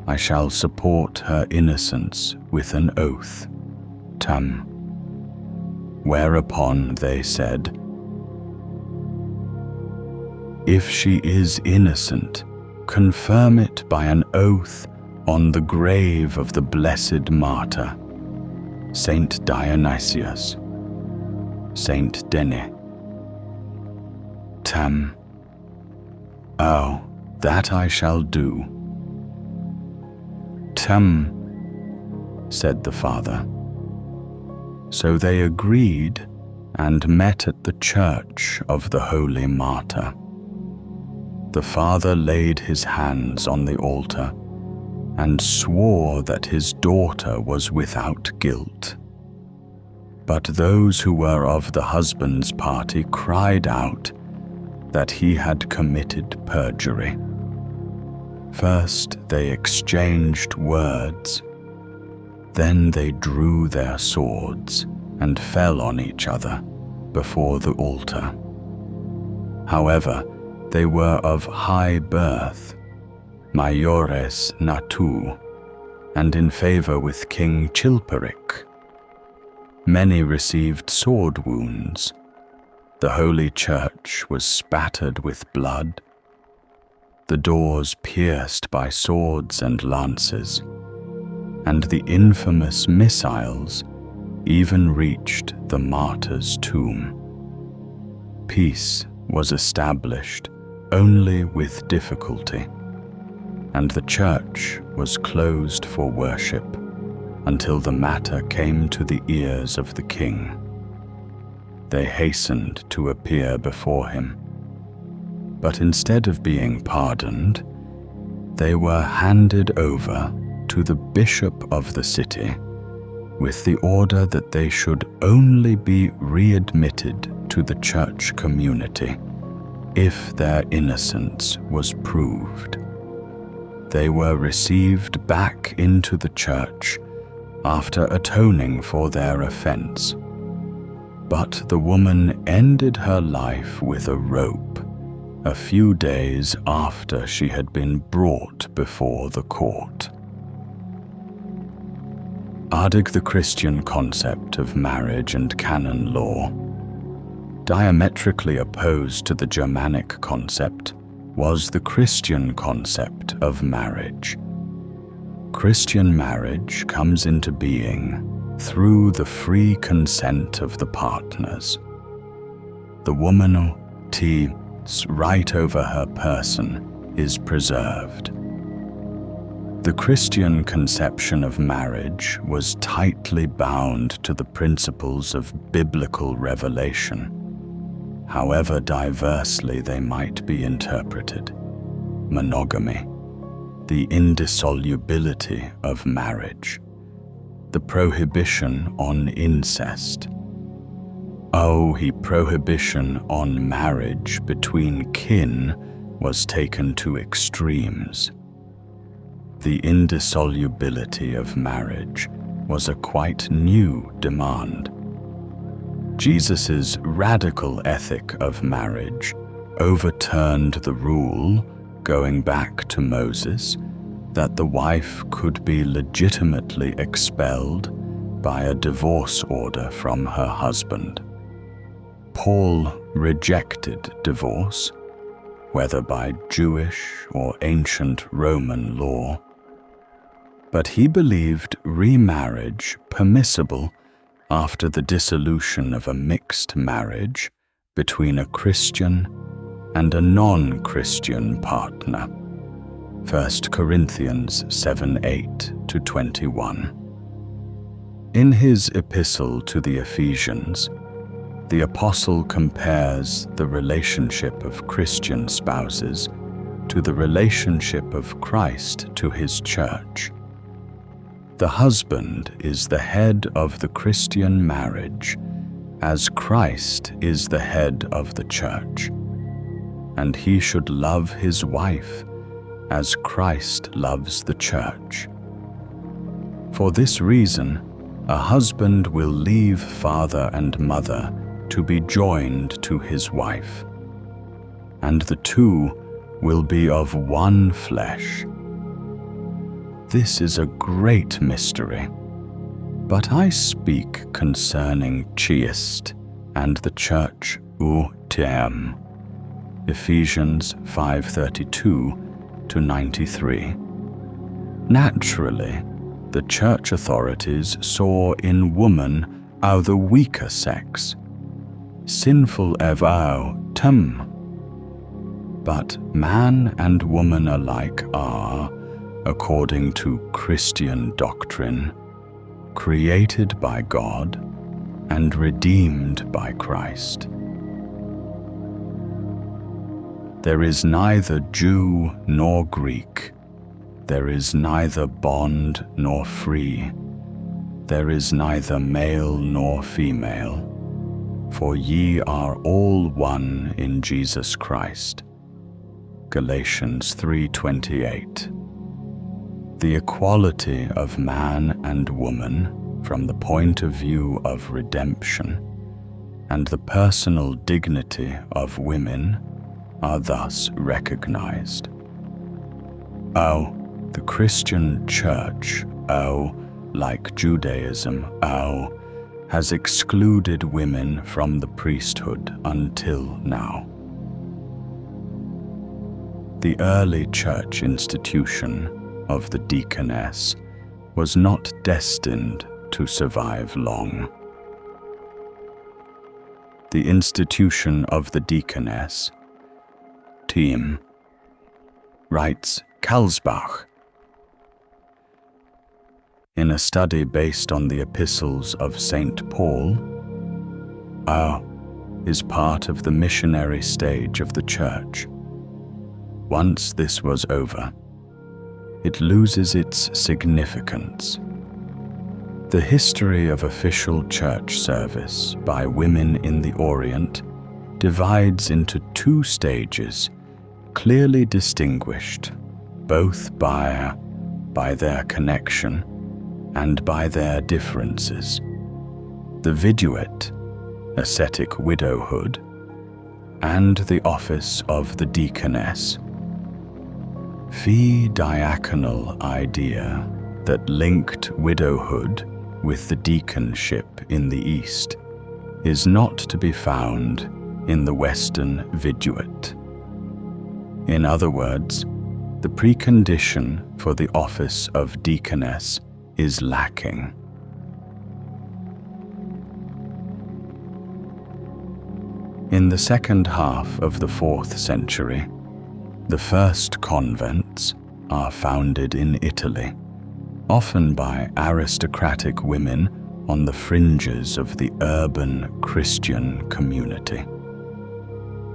I shall support her innocence with an oath. Tam. Whereupon they said, "If she is innocent, confirm it by an oath on the grave of the blessed martyr, Saint Dionysius, Saint Denis. Tam. Oh, that I shall do. Tam, said the father. So they agreed and met at the church of the holy martyr. The father laid his hands on the altar and swore that his daughter was without guilt. But those who were of the husband's party cried out that he had committed perjury. First they exchanged words, then they drew their swords and fell on each other before the altar. However, they were of high birth, maiores natu, and in favor with King Chilperic. Many received sword wounds. The holy church was spattered with blood, the doors pierced by swords and lances, and the infamous missiles even reached the martyr's tomb. Peace was established only with difficulty, and the church was closed for worship until the matter came to the ears of the king. They hastened to appear before him, but instead of being pardoned, they were handed over to the bishop of the city with the order that they should only be readmitted to the church community if their innocence was proved. They were received back into the church after atoning for their offense. But the woman ended her life with a rope a few days after she had been brought before the court. Ardig, the Christian concept of marriage and canon law, diametrically opposed to the Germanic concept, was the Christian concept of marriage. Christian marriage comes into being through the free consent of the partners. The woman's right over her person is preserved. The Christian conception of marriage was tightly bound to the principles of biblical revelation, however diversely they might be interpreted. Monogamy, the indissolubility of marriage, the prohibition on incest. Oh, the prohibition on marriage between kin was taken to extremes. The indissolubility of marriage was a quite new demand. Jesus' radical ethic of marriage overturned the rule, going back to Moses, that the wife could be legitimately expelled by a divorce order from her husband. Paul rejected divorce, whether by Jewish or ancient Roman law, but he believed remarriage permissible after the dissolution of a mixed marriage between a Christian and a non-Christian partner. 1 Corinthians 7:8-21. In his epistle to the Ephesians, the apostle compares the relationship of Christian spouses to the relationship of Christ to his church. The husband is the head of the Christian marriage, as Christ is the head of the church, and he should love his wife as Christ loves the church. For this reason, a husband will leave father and mother to be joined to his wife, and the two will be of one flesh. This is a great mystery, but I speak concerning Christ and the church term. Ephesians 5:32-93. Naturally, the church authorities saw in woman the weaker sex, sinful evao tum. But man and woman alike are, according to Christian doctrine, created by God and redeemed by Christ. There is neither Jew nor Greek, there is neither bond nor free, there is neither male nor female, for ye are all one in Jesus Christ. Galatians 3:28. The equality of man and woman from the point of view of redemption and the personal dignity of women are thus recognized. The Christian Church, like Judaism, has excluded women from the priesthood until now. The early church institution of the deaconess was not destined to survive long. The institution of the deaconess, Team, writes Karlsbach, in a study based on the epistles of St. Paul, is part of the missionary stage of the church. Once this was over, it loses its significance. The history of official church service by women in the Orient divides into two stages, clearly distinguished both by their connection and by their differences. The viduate, ascetic widowhood, and the office of the deaconess. Fee-diaconal idea that linked widowhood with the deaconship in the East is not to be found in the Western viduate. In other words, the precondition for the office of deaconess is lacking. In the second half of the 4th century, the first convents are founded in Italy, often by aristocratic women on the fringes of the urban Christian community.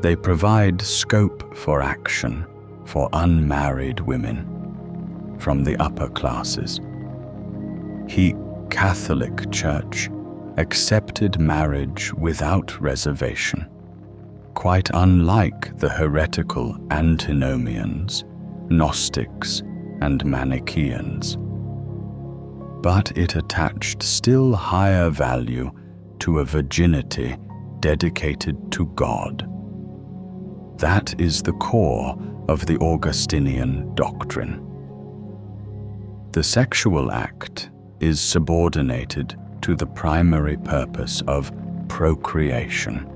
They provide scope for action for unmarried women from the upper classes. The Catholic Church accepted marriage without reservation, quite unlike the heretical antinomians, Gnostics, and Manichaeans. But it attached still higher value to a virginity dedicated to God. That is the core of the Augustinian doctrine. The sexual act is subordinated to the primary purpose of procreation.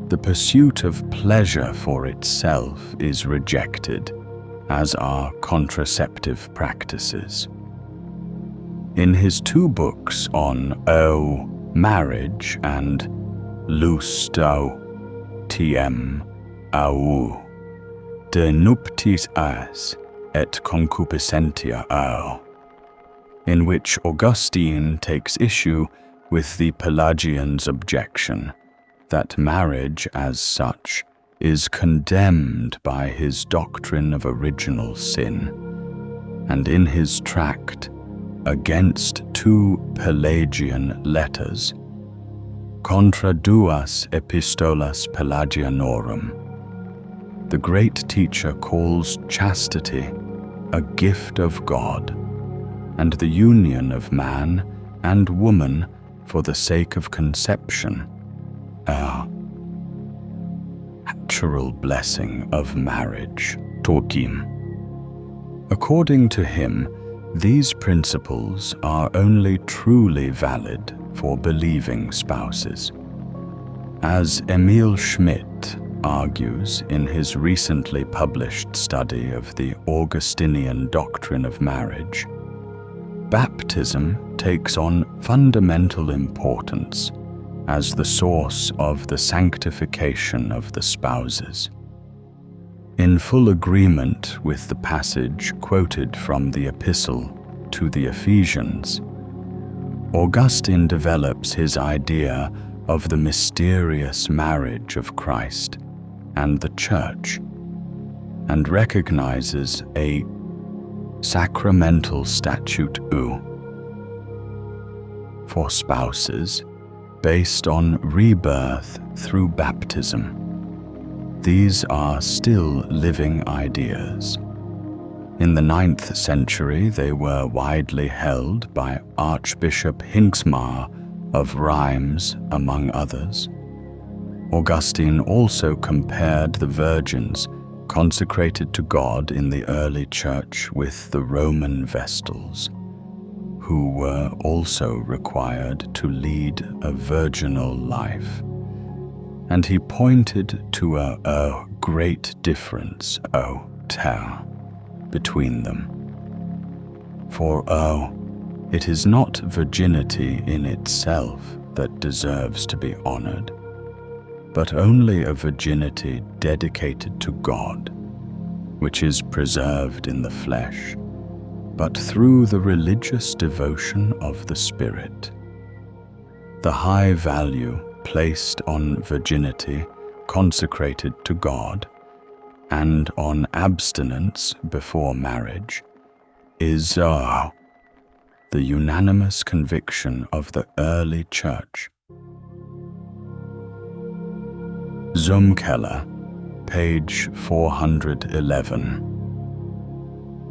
The pursuit of pleasure for itself is rejected, as are contraceptive practices. In his 2 books on marriage and Lust tiem de nuptiis et concupiscentia in which Augustine takes issue with the Pelagians' objection that marriage as such is condemned by his doctrine of original sin, and in his tract against 2 Pelagian letters, Contra duas epistolas Pelagianorum, the great teacher calls chastity a gift of God, and the union of man and woman for the sake of conception, a natural blessing of marriage, Torkim. According to him, these principles are only truly valid for believing spouses. As Emil Schmidt argues in his recently published study of the Augustinian doctrine of marriage, baptism takes on fundamental importance as the source of the sanctification of the spouses. In full agreement with the passage quoted from the Epistle to the Ephesians, Augustine develops his idea of the mysterious marriage of Christ and the Church, and recognizes a sacramental statute for spouses based on rebirth through baptism. These are still living ideas. In the 9th century, they were widely held by Archbishop Hinksmar of Reims, among others. Augustine also compared the virgins consecrated to God in the early church with the Roman Vestals, who were also required to lead a virginal life. And he pointed to a great difference, between them. For it is not virginity in itself that deserves to be honored, but only a virginity dedicated to God, which is preserved in the flesh, but through the religious devotion of the Spirit. The high value placed on virginity consecrated to God and on abstinence before marriage is the unanimous conviction of the early church. Zumkeller, page 411.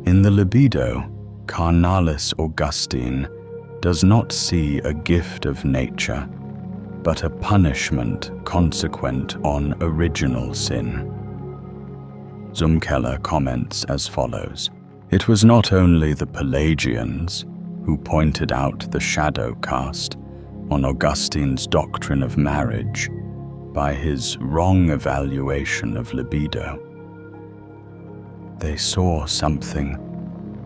In the Libido, Carnalis Augustine does not see a gift of nature, but a punishment consequent on original sin. Zumkeller comments as follows: "It was not only the Pelagians who pointed out the shadow cast on Augustine's doctrine of marriage by his wrong evaluation of libido. They saw something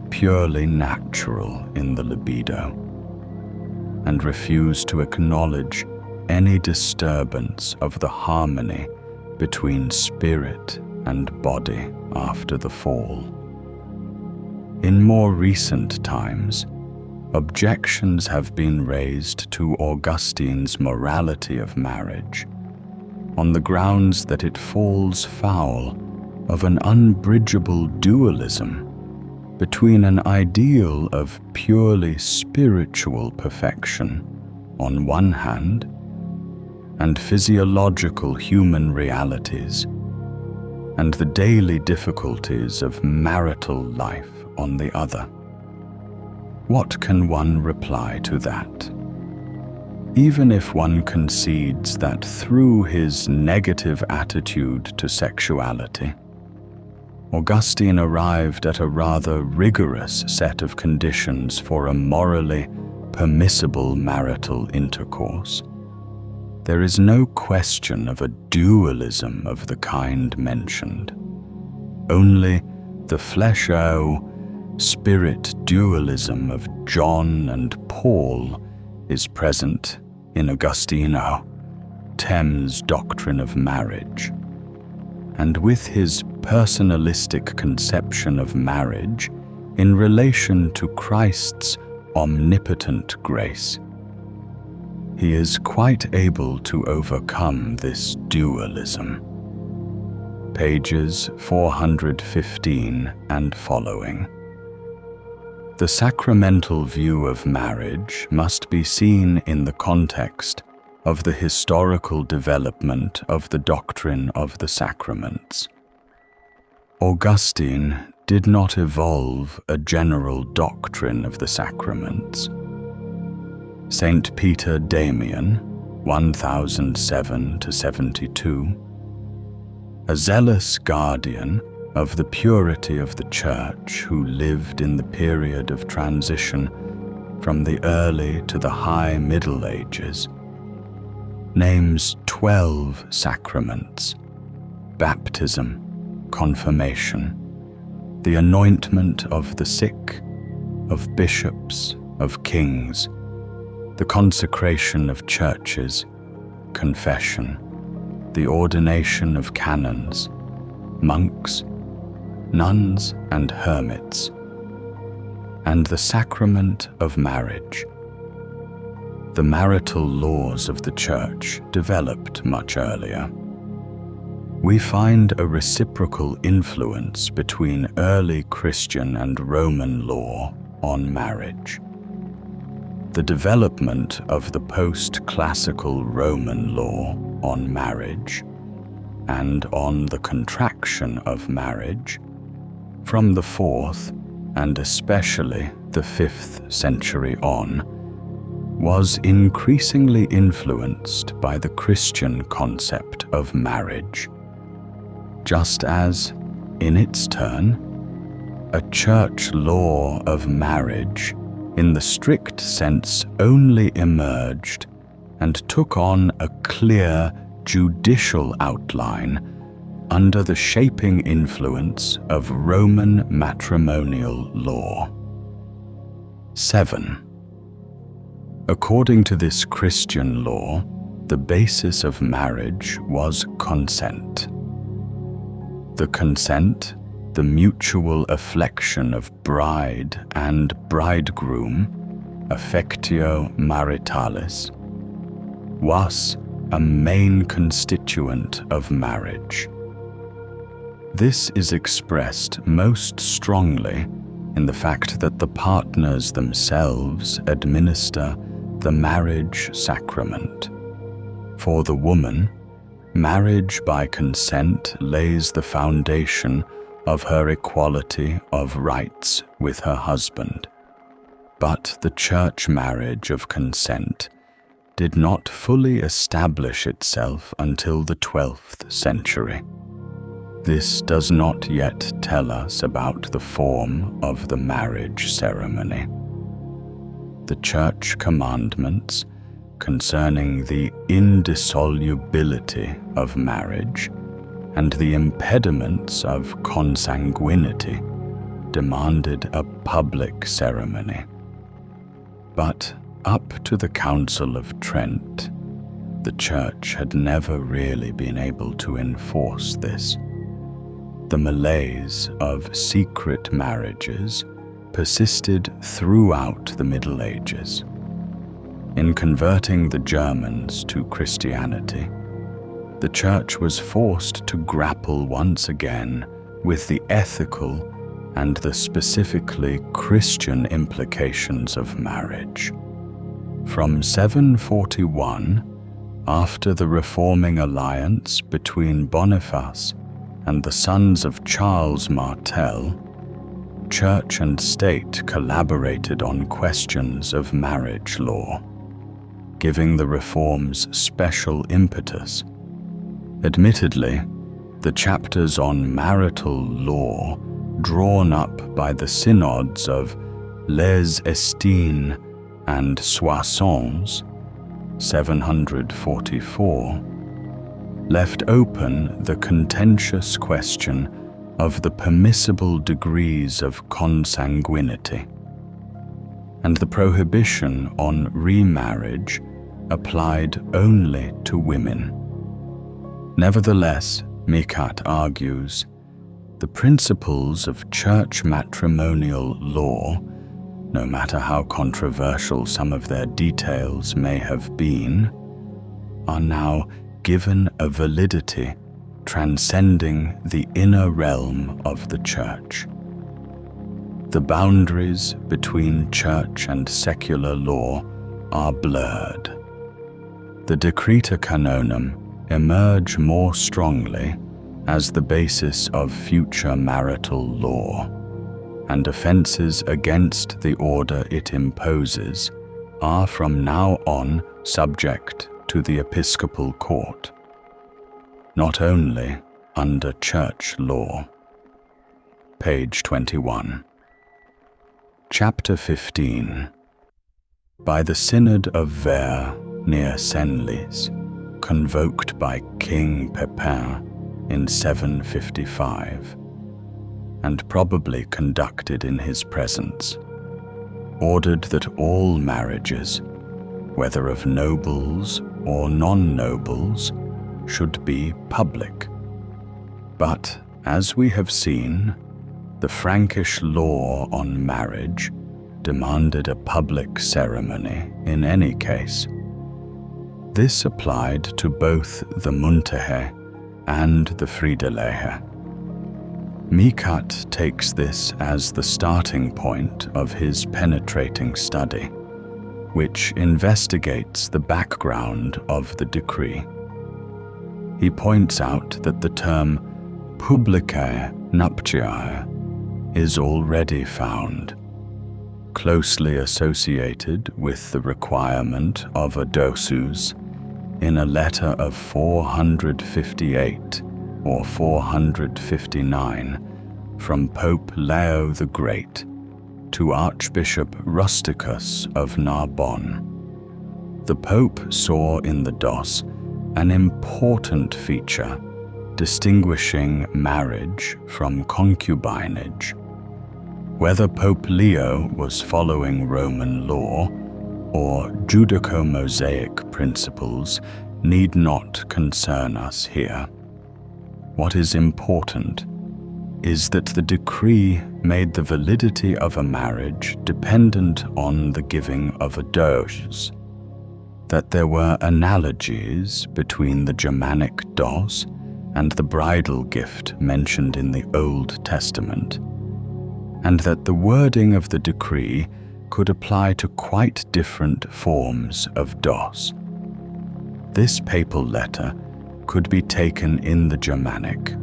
purely natural in the libido and refused to acknowledge any disturbance of the harmony between spirit and body after the fall. In more recent times, objections have been raised to Augustine's morality of marriage on the grounds that it falls foul of an unbridgeable dualism between an ideal of purely spiritual perfection on one hand and physiological human realities, and the daily difficulties of marital life on the other. What can one reply to that? Even if one concedes that through his negative attitude to sexuality, Augustine arrived at a rather rigorous set of conditions for a morally permissible marital intercourse, there is no question of a dualism of the kind mentioned. Only the flesh-spirit dualism of John and Paul is present in Augustino Thames' doctrine of marriage, and with his personalistic conception of marriage in relation to Christ's omnipotent grace, he is quite able to overcome this dualism. Pages 415 and following. The sacramental view of marriage must be seen in the context of the historical development of the doctrine of the sacraments. Augustine did not evolve a general doctrine of the sacraments. Saint Peter Damian, 1007–72, a zealous guardian of the purity of the Church who lived in the period of transition from the early to the high Middle Ages, names 12 sacraments: baptism, confirmation, the anointment of the sick, of bishops of kings, the consecration of churches, confession, the ordination of canons, monks, nuns and hermits, and the sacrament of marriage. The marital laws of the Church developed much earlier. We find a reciprocal influence between early Christian and Roman law on marriage. The development of the post-classical Roman law on marriage and on the contraction of marriage from the 4th and especially the 5th century on was increasingly influenced by the Christian concept of marriage, just as, in its turn, a church law of marriage in the strict sense only emerged and took on a clear judicial outline under the shaping influence of Roman matrimonial law. 7. According to this Christian law, the basis of marriage was consent. The consent, the mutual affection of bride and bridegroom, affectio maritalis, was a main constituent of marriage. This is expressed most strongly in the fact that the partners themselves administer the marriage sacrament. For the woman, marriage by consent lays the foundation of her equality of rights with her husband. But the church marriage of consent did not fully establish itself until the 12th century. This does not yet tell us about the form of the marriage ceremony. The church commandments concerning the indissolubility of marriage and the impediments of consanguinity demanded a public ceremony. But up to the Council of Trent, the Church had never really been able to enforce this. The malaise of secret marriages persisted throughout the Middle Ages. In converting the Germans to Christianity, the Church was forced to grapple once again with the ethical and the specifically Christian implications of marriage. From 741, after the reforming alliance between Boniface and the sons of Charles Martel, Church and state collaborated on questions of marriage law, giving the reforms special impetus. Admittedly, the chapters on marital law drawn up by the synods of Les Estines and Soissons, 744, left open the contentious question of the permissible degrees of consanguinity, and the prohibition on remarriage applied only to women. Nevertheless, Mikat argues, the principles of church matrimonial law, no matter how controversial some of their details may have been, are now given a validity transcending the inner realm of the Church. The boundaries between church and secular law are blurred. The Decreta Canonum emerge more strongly as the basis of future marital law, and offences against the order it imposes are from now on subject to the episcopal court, not only under church law. Page 21. Chapter 15. By the Synod of Vers near Senlis, convoked by King Pepin in 755, and probably conducted in his presence, ordered that all marriages, whether of nobles or non-nobles, should be public. But, as we have seen, the Frankish law on marriage demanded a public ceremony in any case. This applied to both the Munterhe and the Friedelehe. Mikat takes this as the starting point of his penetrating study, which investigates the background of the decree. He points out that the term publicae nuptiae is already found, closely associated with the requirement of a dosus, in a letter of 458 or 459 from Pope Leo the Great to Archbishop Rusticus of Narbonne. The Pope saw in the dos an important feature distinguishing marriage from concubinage. Whether Pope Leo was following Roman law or Judico-Mosaic principles need not concern us here. What is important is that the decree made the validity of a marriage dependent on the giving of a doge, that there were analogies between the Germanic dos and the bridal gift mentioned in the Old Testament, and that the wording of the decree could apply to quite different forms of dos. This papal letter could be taken in the Germanic,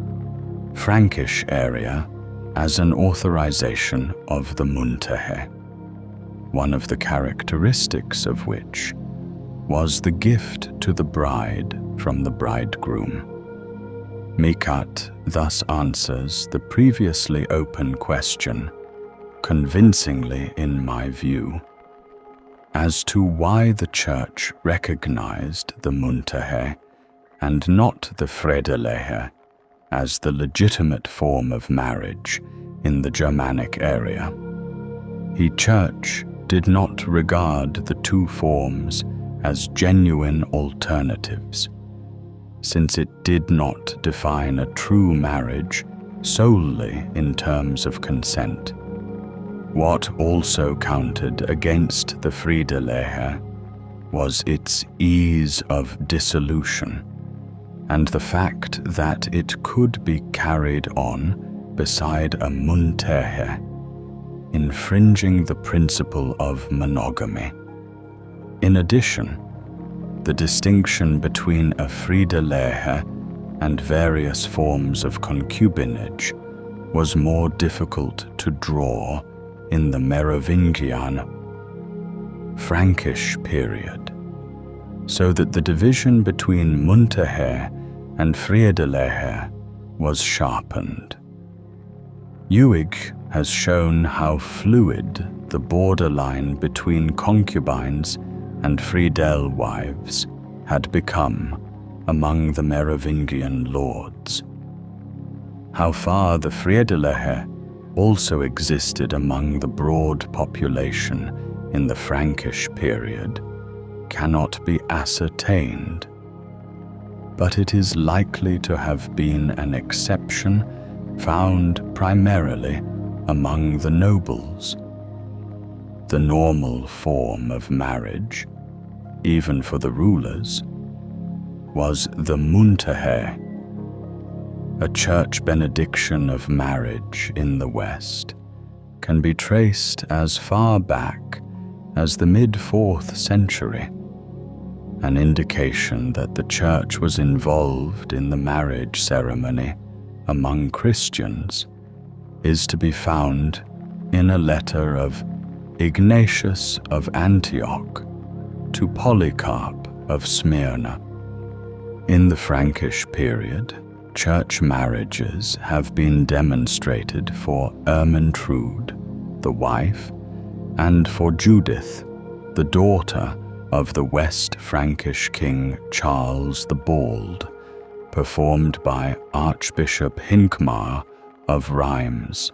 Frankish area as an authorization of the Munterhe, one of the characteristics of which was the gift to the bride from the bridegroom. Mikat thus answers the previously open question, convincingly in my view, as to why the Church recognized the Munterhe and not the Friedelehe as the legitimate form of marriage in the Germanic area. The Church did not regard the two forms as genuine alternatives, since it did not define a true marriage solely in terms of consent. What also counted against the Friedelehe was its ease of dissolution, and the fact that it could be carried on beside a Munterhe, infringing the principle of monogamy. In addition, the distinction between a Friedelehe and various forms of concubinage was more difficult to draw in the Merovingian Frankish period, so that the division between Munterhe and Friedelehe was sharpened. Ewig has shown how fluid the borderline between concubines and Friedel wives had become among the Merovingian lords. How far the Friedelehe also existed among the broad population in the Frankish period cannot be ascertained, but it is likely to have been an exception found primarily among the nobles. The normal form of marriage, even for the rulers, was the Munterhe, a church benediction of marriage in the West, can be traced as far back as the mid-4th century, an indication that the church was involved in the marriage ceremony among Christians is to be found in a letter of Ignatius of Antioch to Polycarp of Smyrna. In the Frankish period, church marriages have been demonstrated for Ermentrude, the wife, and for Judith, the daughter of the West Frankish king Charles the Bald, performed by Archbishop Hincmar of Reims.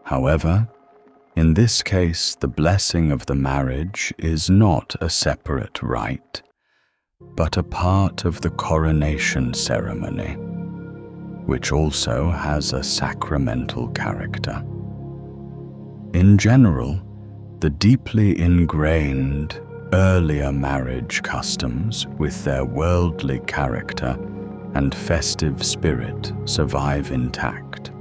However, In this case, the blessing of the marriage is not a separate rite, but a part of the coronation ceremony, which also has a sacramental character. In general, the deeply ingrained earlier marriage customs with their worldly character and festive spirit survive intact.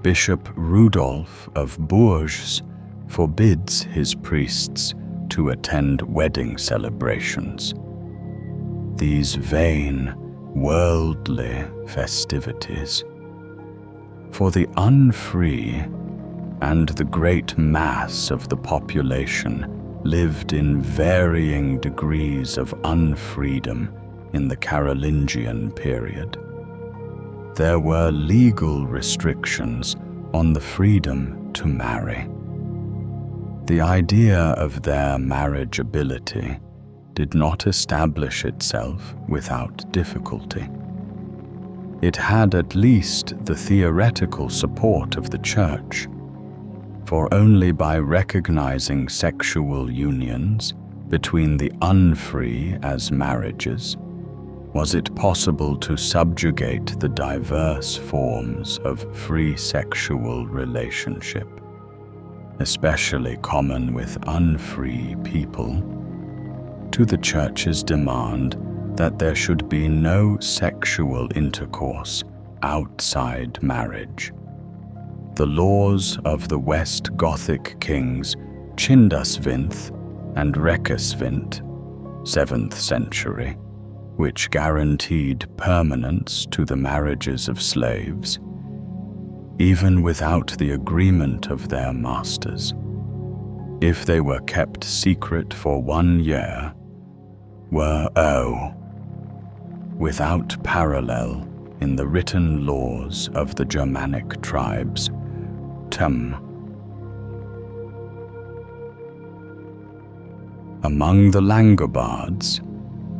Bishop Rudolph of Bourges forbids his priests to attend wedding celebrations. These vain, worldly festivities. For the unfree and the great mass of the population lived in varying degrees of unfreedom in the Carolingian period. There were legal restrictions on the freedom to marry. The idea of their marriageability did not establish itself without difficulty. It had at least the theoretical support of the Church, for only by recognizing sexual unions between the unfree as marriages was it possible to subjugate the diverse forms of free sexual relationship, especially common with unfree people, to the Church's demand that there should be no sexual intercourse outside marriage. The laws of the West Gothic kings Chindasvinth and Rekesvinth, 7th century, which guaranteed permanence to the marriages of slaves, even without the agreement of their masters, if they were kept secret for 1 year, were without parallel in the written laws of the Germanic tribes, Among the Langobards,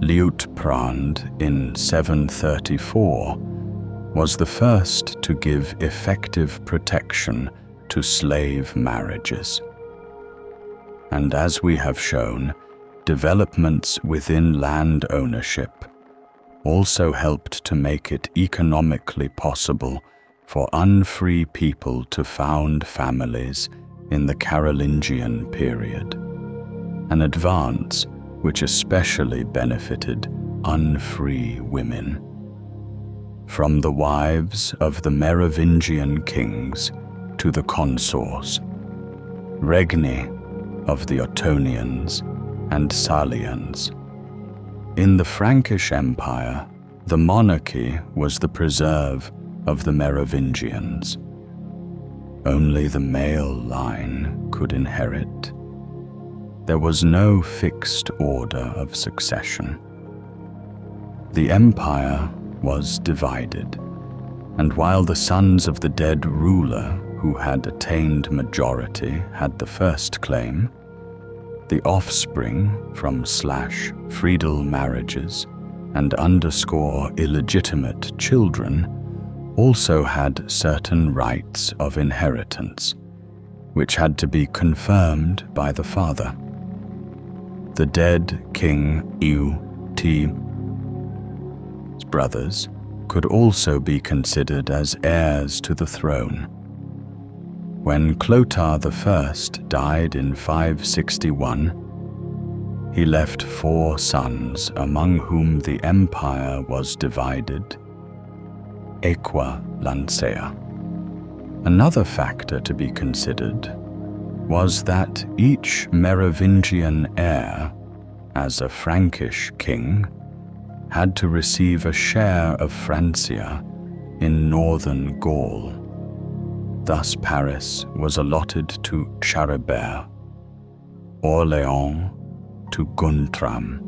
Liutprand in 734 was the first to give effective protection to slave marriages. And as we have shown, developments within land ownership also helped to make it economically possible for unfree people to found families in the Carolingian period, an advance which especially benefited unfree women. From the wives of the Merovingian kings to the consorts, regni of the Ottonians and Salians. In the Frankish Empire, the monarchy was the preserve of the Merovingians. Only the male line could inherit. There was no fixed order of succession. The empire was divided, and while the sons of the dead ruler who had attained majority had the first claim, the offspring from /Friedel marriages and illegitimate children also had certain rights of inheritance, which had to be confirmed by the father. The dead King Iu-T's brothers could also be considered as heirs to the throne. When Clothar I died in 561, he left 4 sons among whom the empire was divided, Aequa Lancea. Another factor to be considered was that each Merovingian heir, as a Frankish king, had to receive a share of Francia in northern Gaul. Thus Paris was allotted to Charibert, Orléans to Guntram,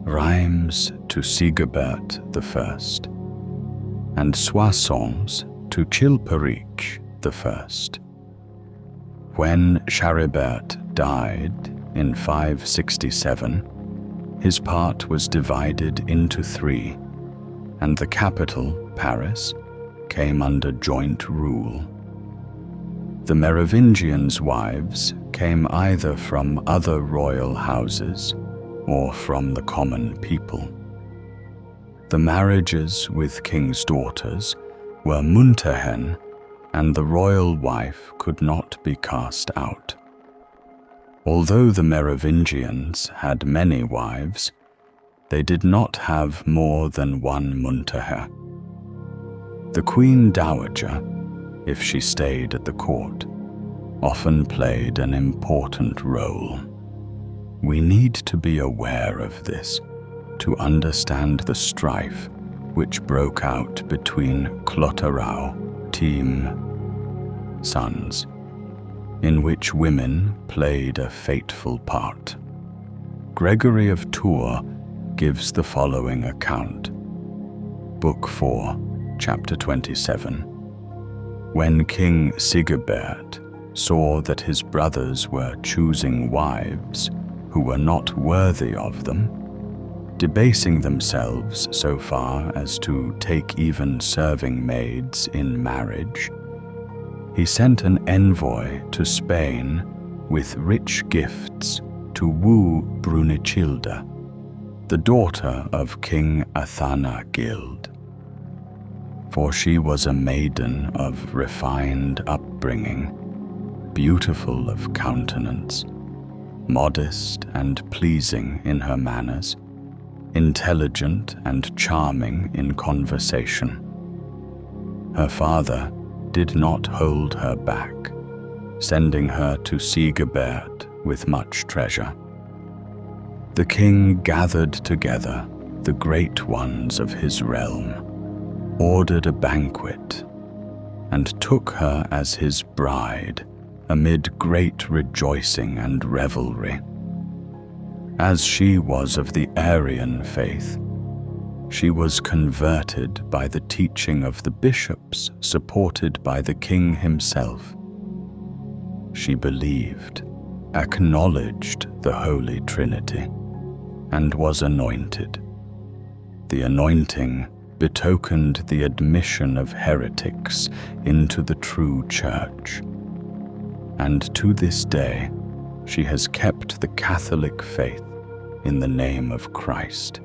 Reims to Sigebert I, and Soissons to Chilperic I. When Charibert died in 567, his part was divided into 3, and the capital, Paris, came under joint rule. The Merovingians' wives came either from other royal houses or from the common people. The marriages with king's daughters were Munterhen, and the royal wife could not be cast out. Although the Merovingians had many wives, they did not have more than one Munterhe. The Queen Dowager, if she stayed at the court, often played an important role. We need to be aware of this to understand the strife which broke out between Clotarau, sons, in which women played a fateful part. Gregory of Tours gives the following account. Book 4, chapter 27. When King Sigebert saw that his brothers were choosing wives who were not worthy of them, debasing themselves so far as to take even serving maids in marriage, he sent an envoy to Spain with rich gifts to woo Brunechilde, the daughter of King Athanagild. For she was a maiden of refined upbringing, beautiful of countenance, modest and pleasing in her manners, intelligent and charming in conversation. Her father did not hold her back, sending her to Sigebert with much treasure. The king gathered together the great ones of his realm, ordered a banquet, and took her as his bride amid great rejoicing and revelry. As she was of the Arian faith, she was converted by the teaching of the bishops supported by the king himself. She believed, acknowledged the Holy Trinity, and was anointed. The anointing betokened the admission of heretics into the true church, and to this day she has kept the Catholic faith in the name of Christ.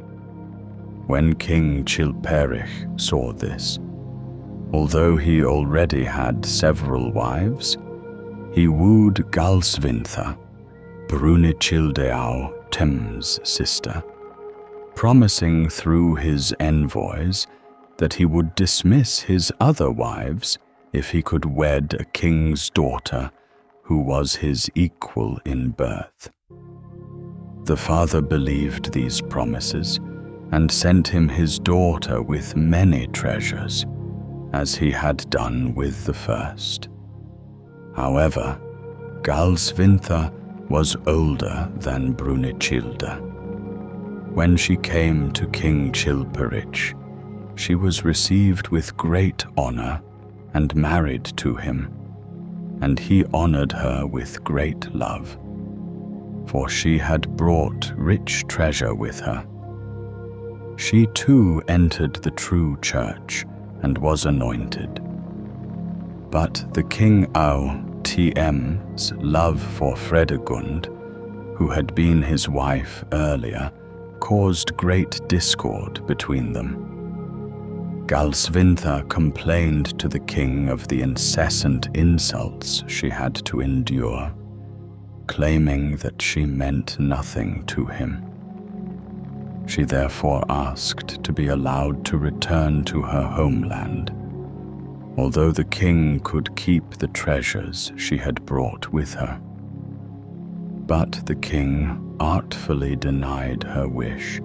When King Chilperich saw this, although he already had several wives, he wooed Galsvintha, Brunechildeau Tem's sister, promising through his envoys that he would dismiss his other wives if he could wed a king's daughter who was his equal in birth. The father believed these promises and sent him his daughter with many treasures, as he had done with the first. However, Galsvintha was older than Brunechilde. When she came to King Chilperich, she was received with great honor and married to him, and he honored her with great love, for she had brought rich treasure with her. She too entered the true church and was anointed. But the King Tm's love for Fredegund, who had been his wife earlier, caused great discord between them. Galsvintha complained to the king of the incessant insults she had to endure, claiming that she meant nothing to him. She therefore asked to be allowed to return to her homeland, although the king could keep the treasures she had brought with her. But the king artfully denied her wish,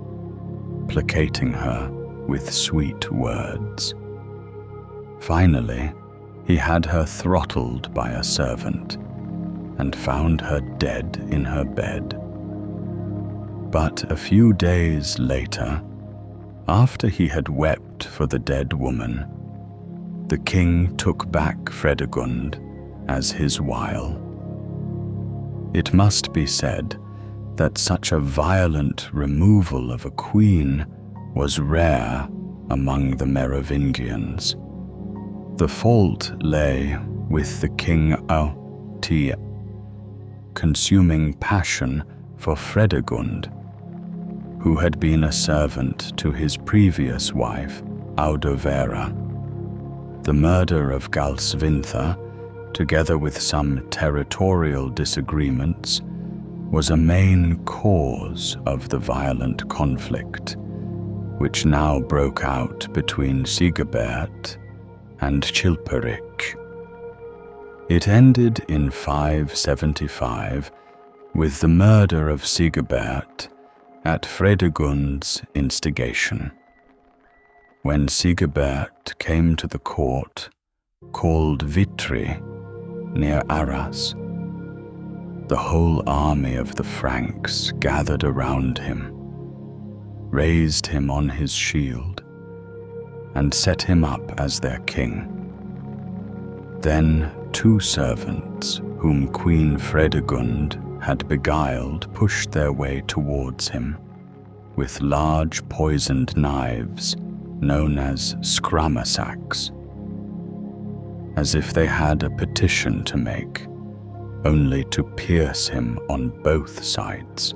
placating her with sweet words. Finally, he had her throttled by a servant and found her dead in her bed. But a few days later, after he had wept for the dead woman, the king took back Fredegund as his wile. It must be said that such a violent removal of a queen was rare among the Merovingians. The fault lay, with the king T consuming passion for Fredegund, who had been a servant to his previous wife, Audovera. The murder of Galsvintha, together with some territorial disagreements, was a main cause of the violent conflict, which now broke out between Sigebert and Chilperic. It ended in 575 with the murder of Sigebert at Fredegund's instigation. When Sigebert came to the court called Vitry, near Arras, the whole army of the Franks gathered around him, raised him on his shield, and set him up as their king. Then 2 servants, whom Queen Fredegund had beguiled, pushed their way towards him with large poisoned knives known as scramasacks, as if they had a petition to make, only to pierce him on both sides.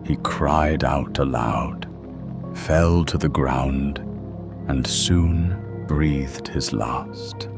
He cried out aloud, fell to the ground, and soon breathed his last.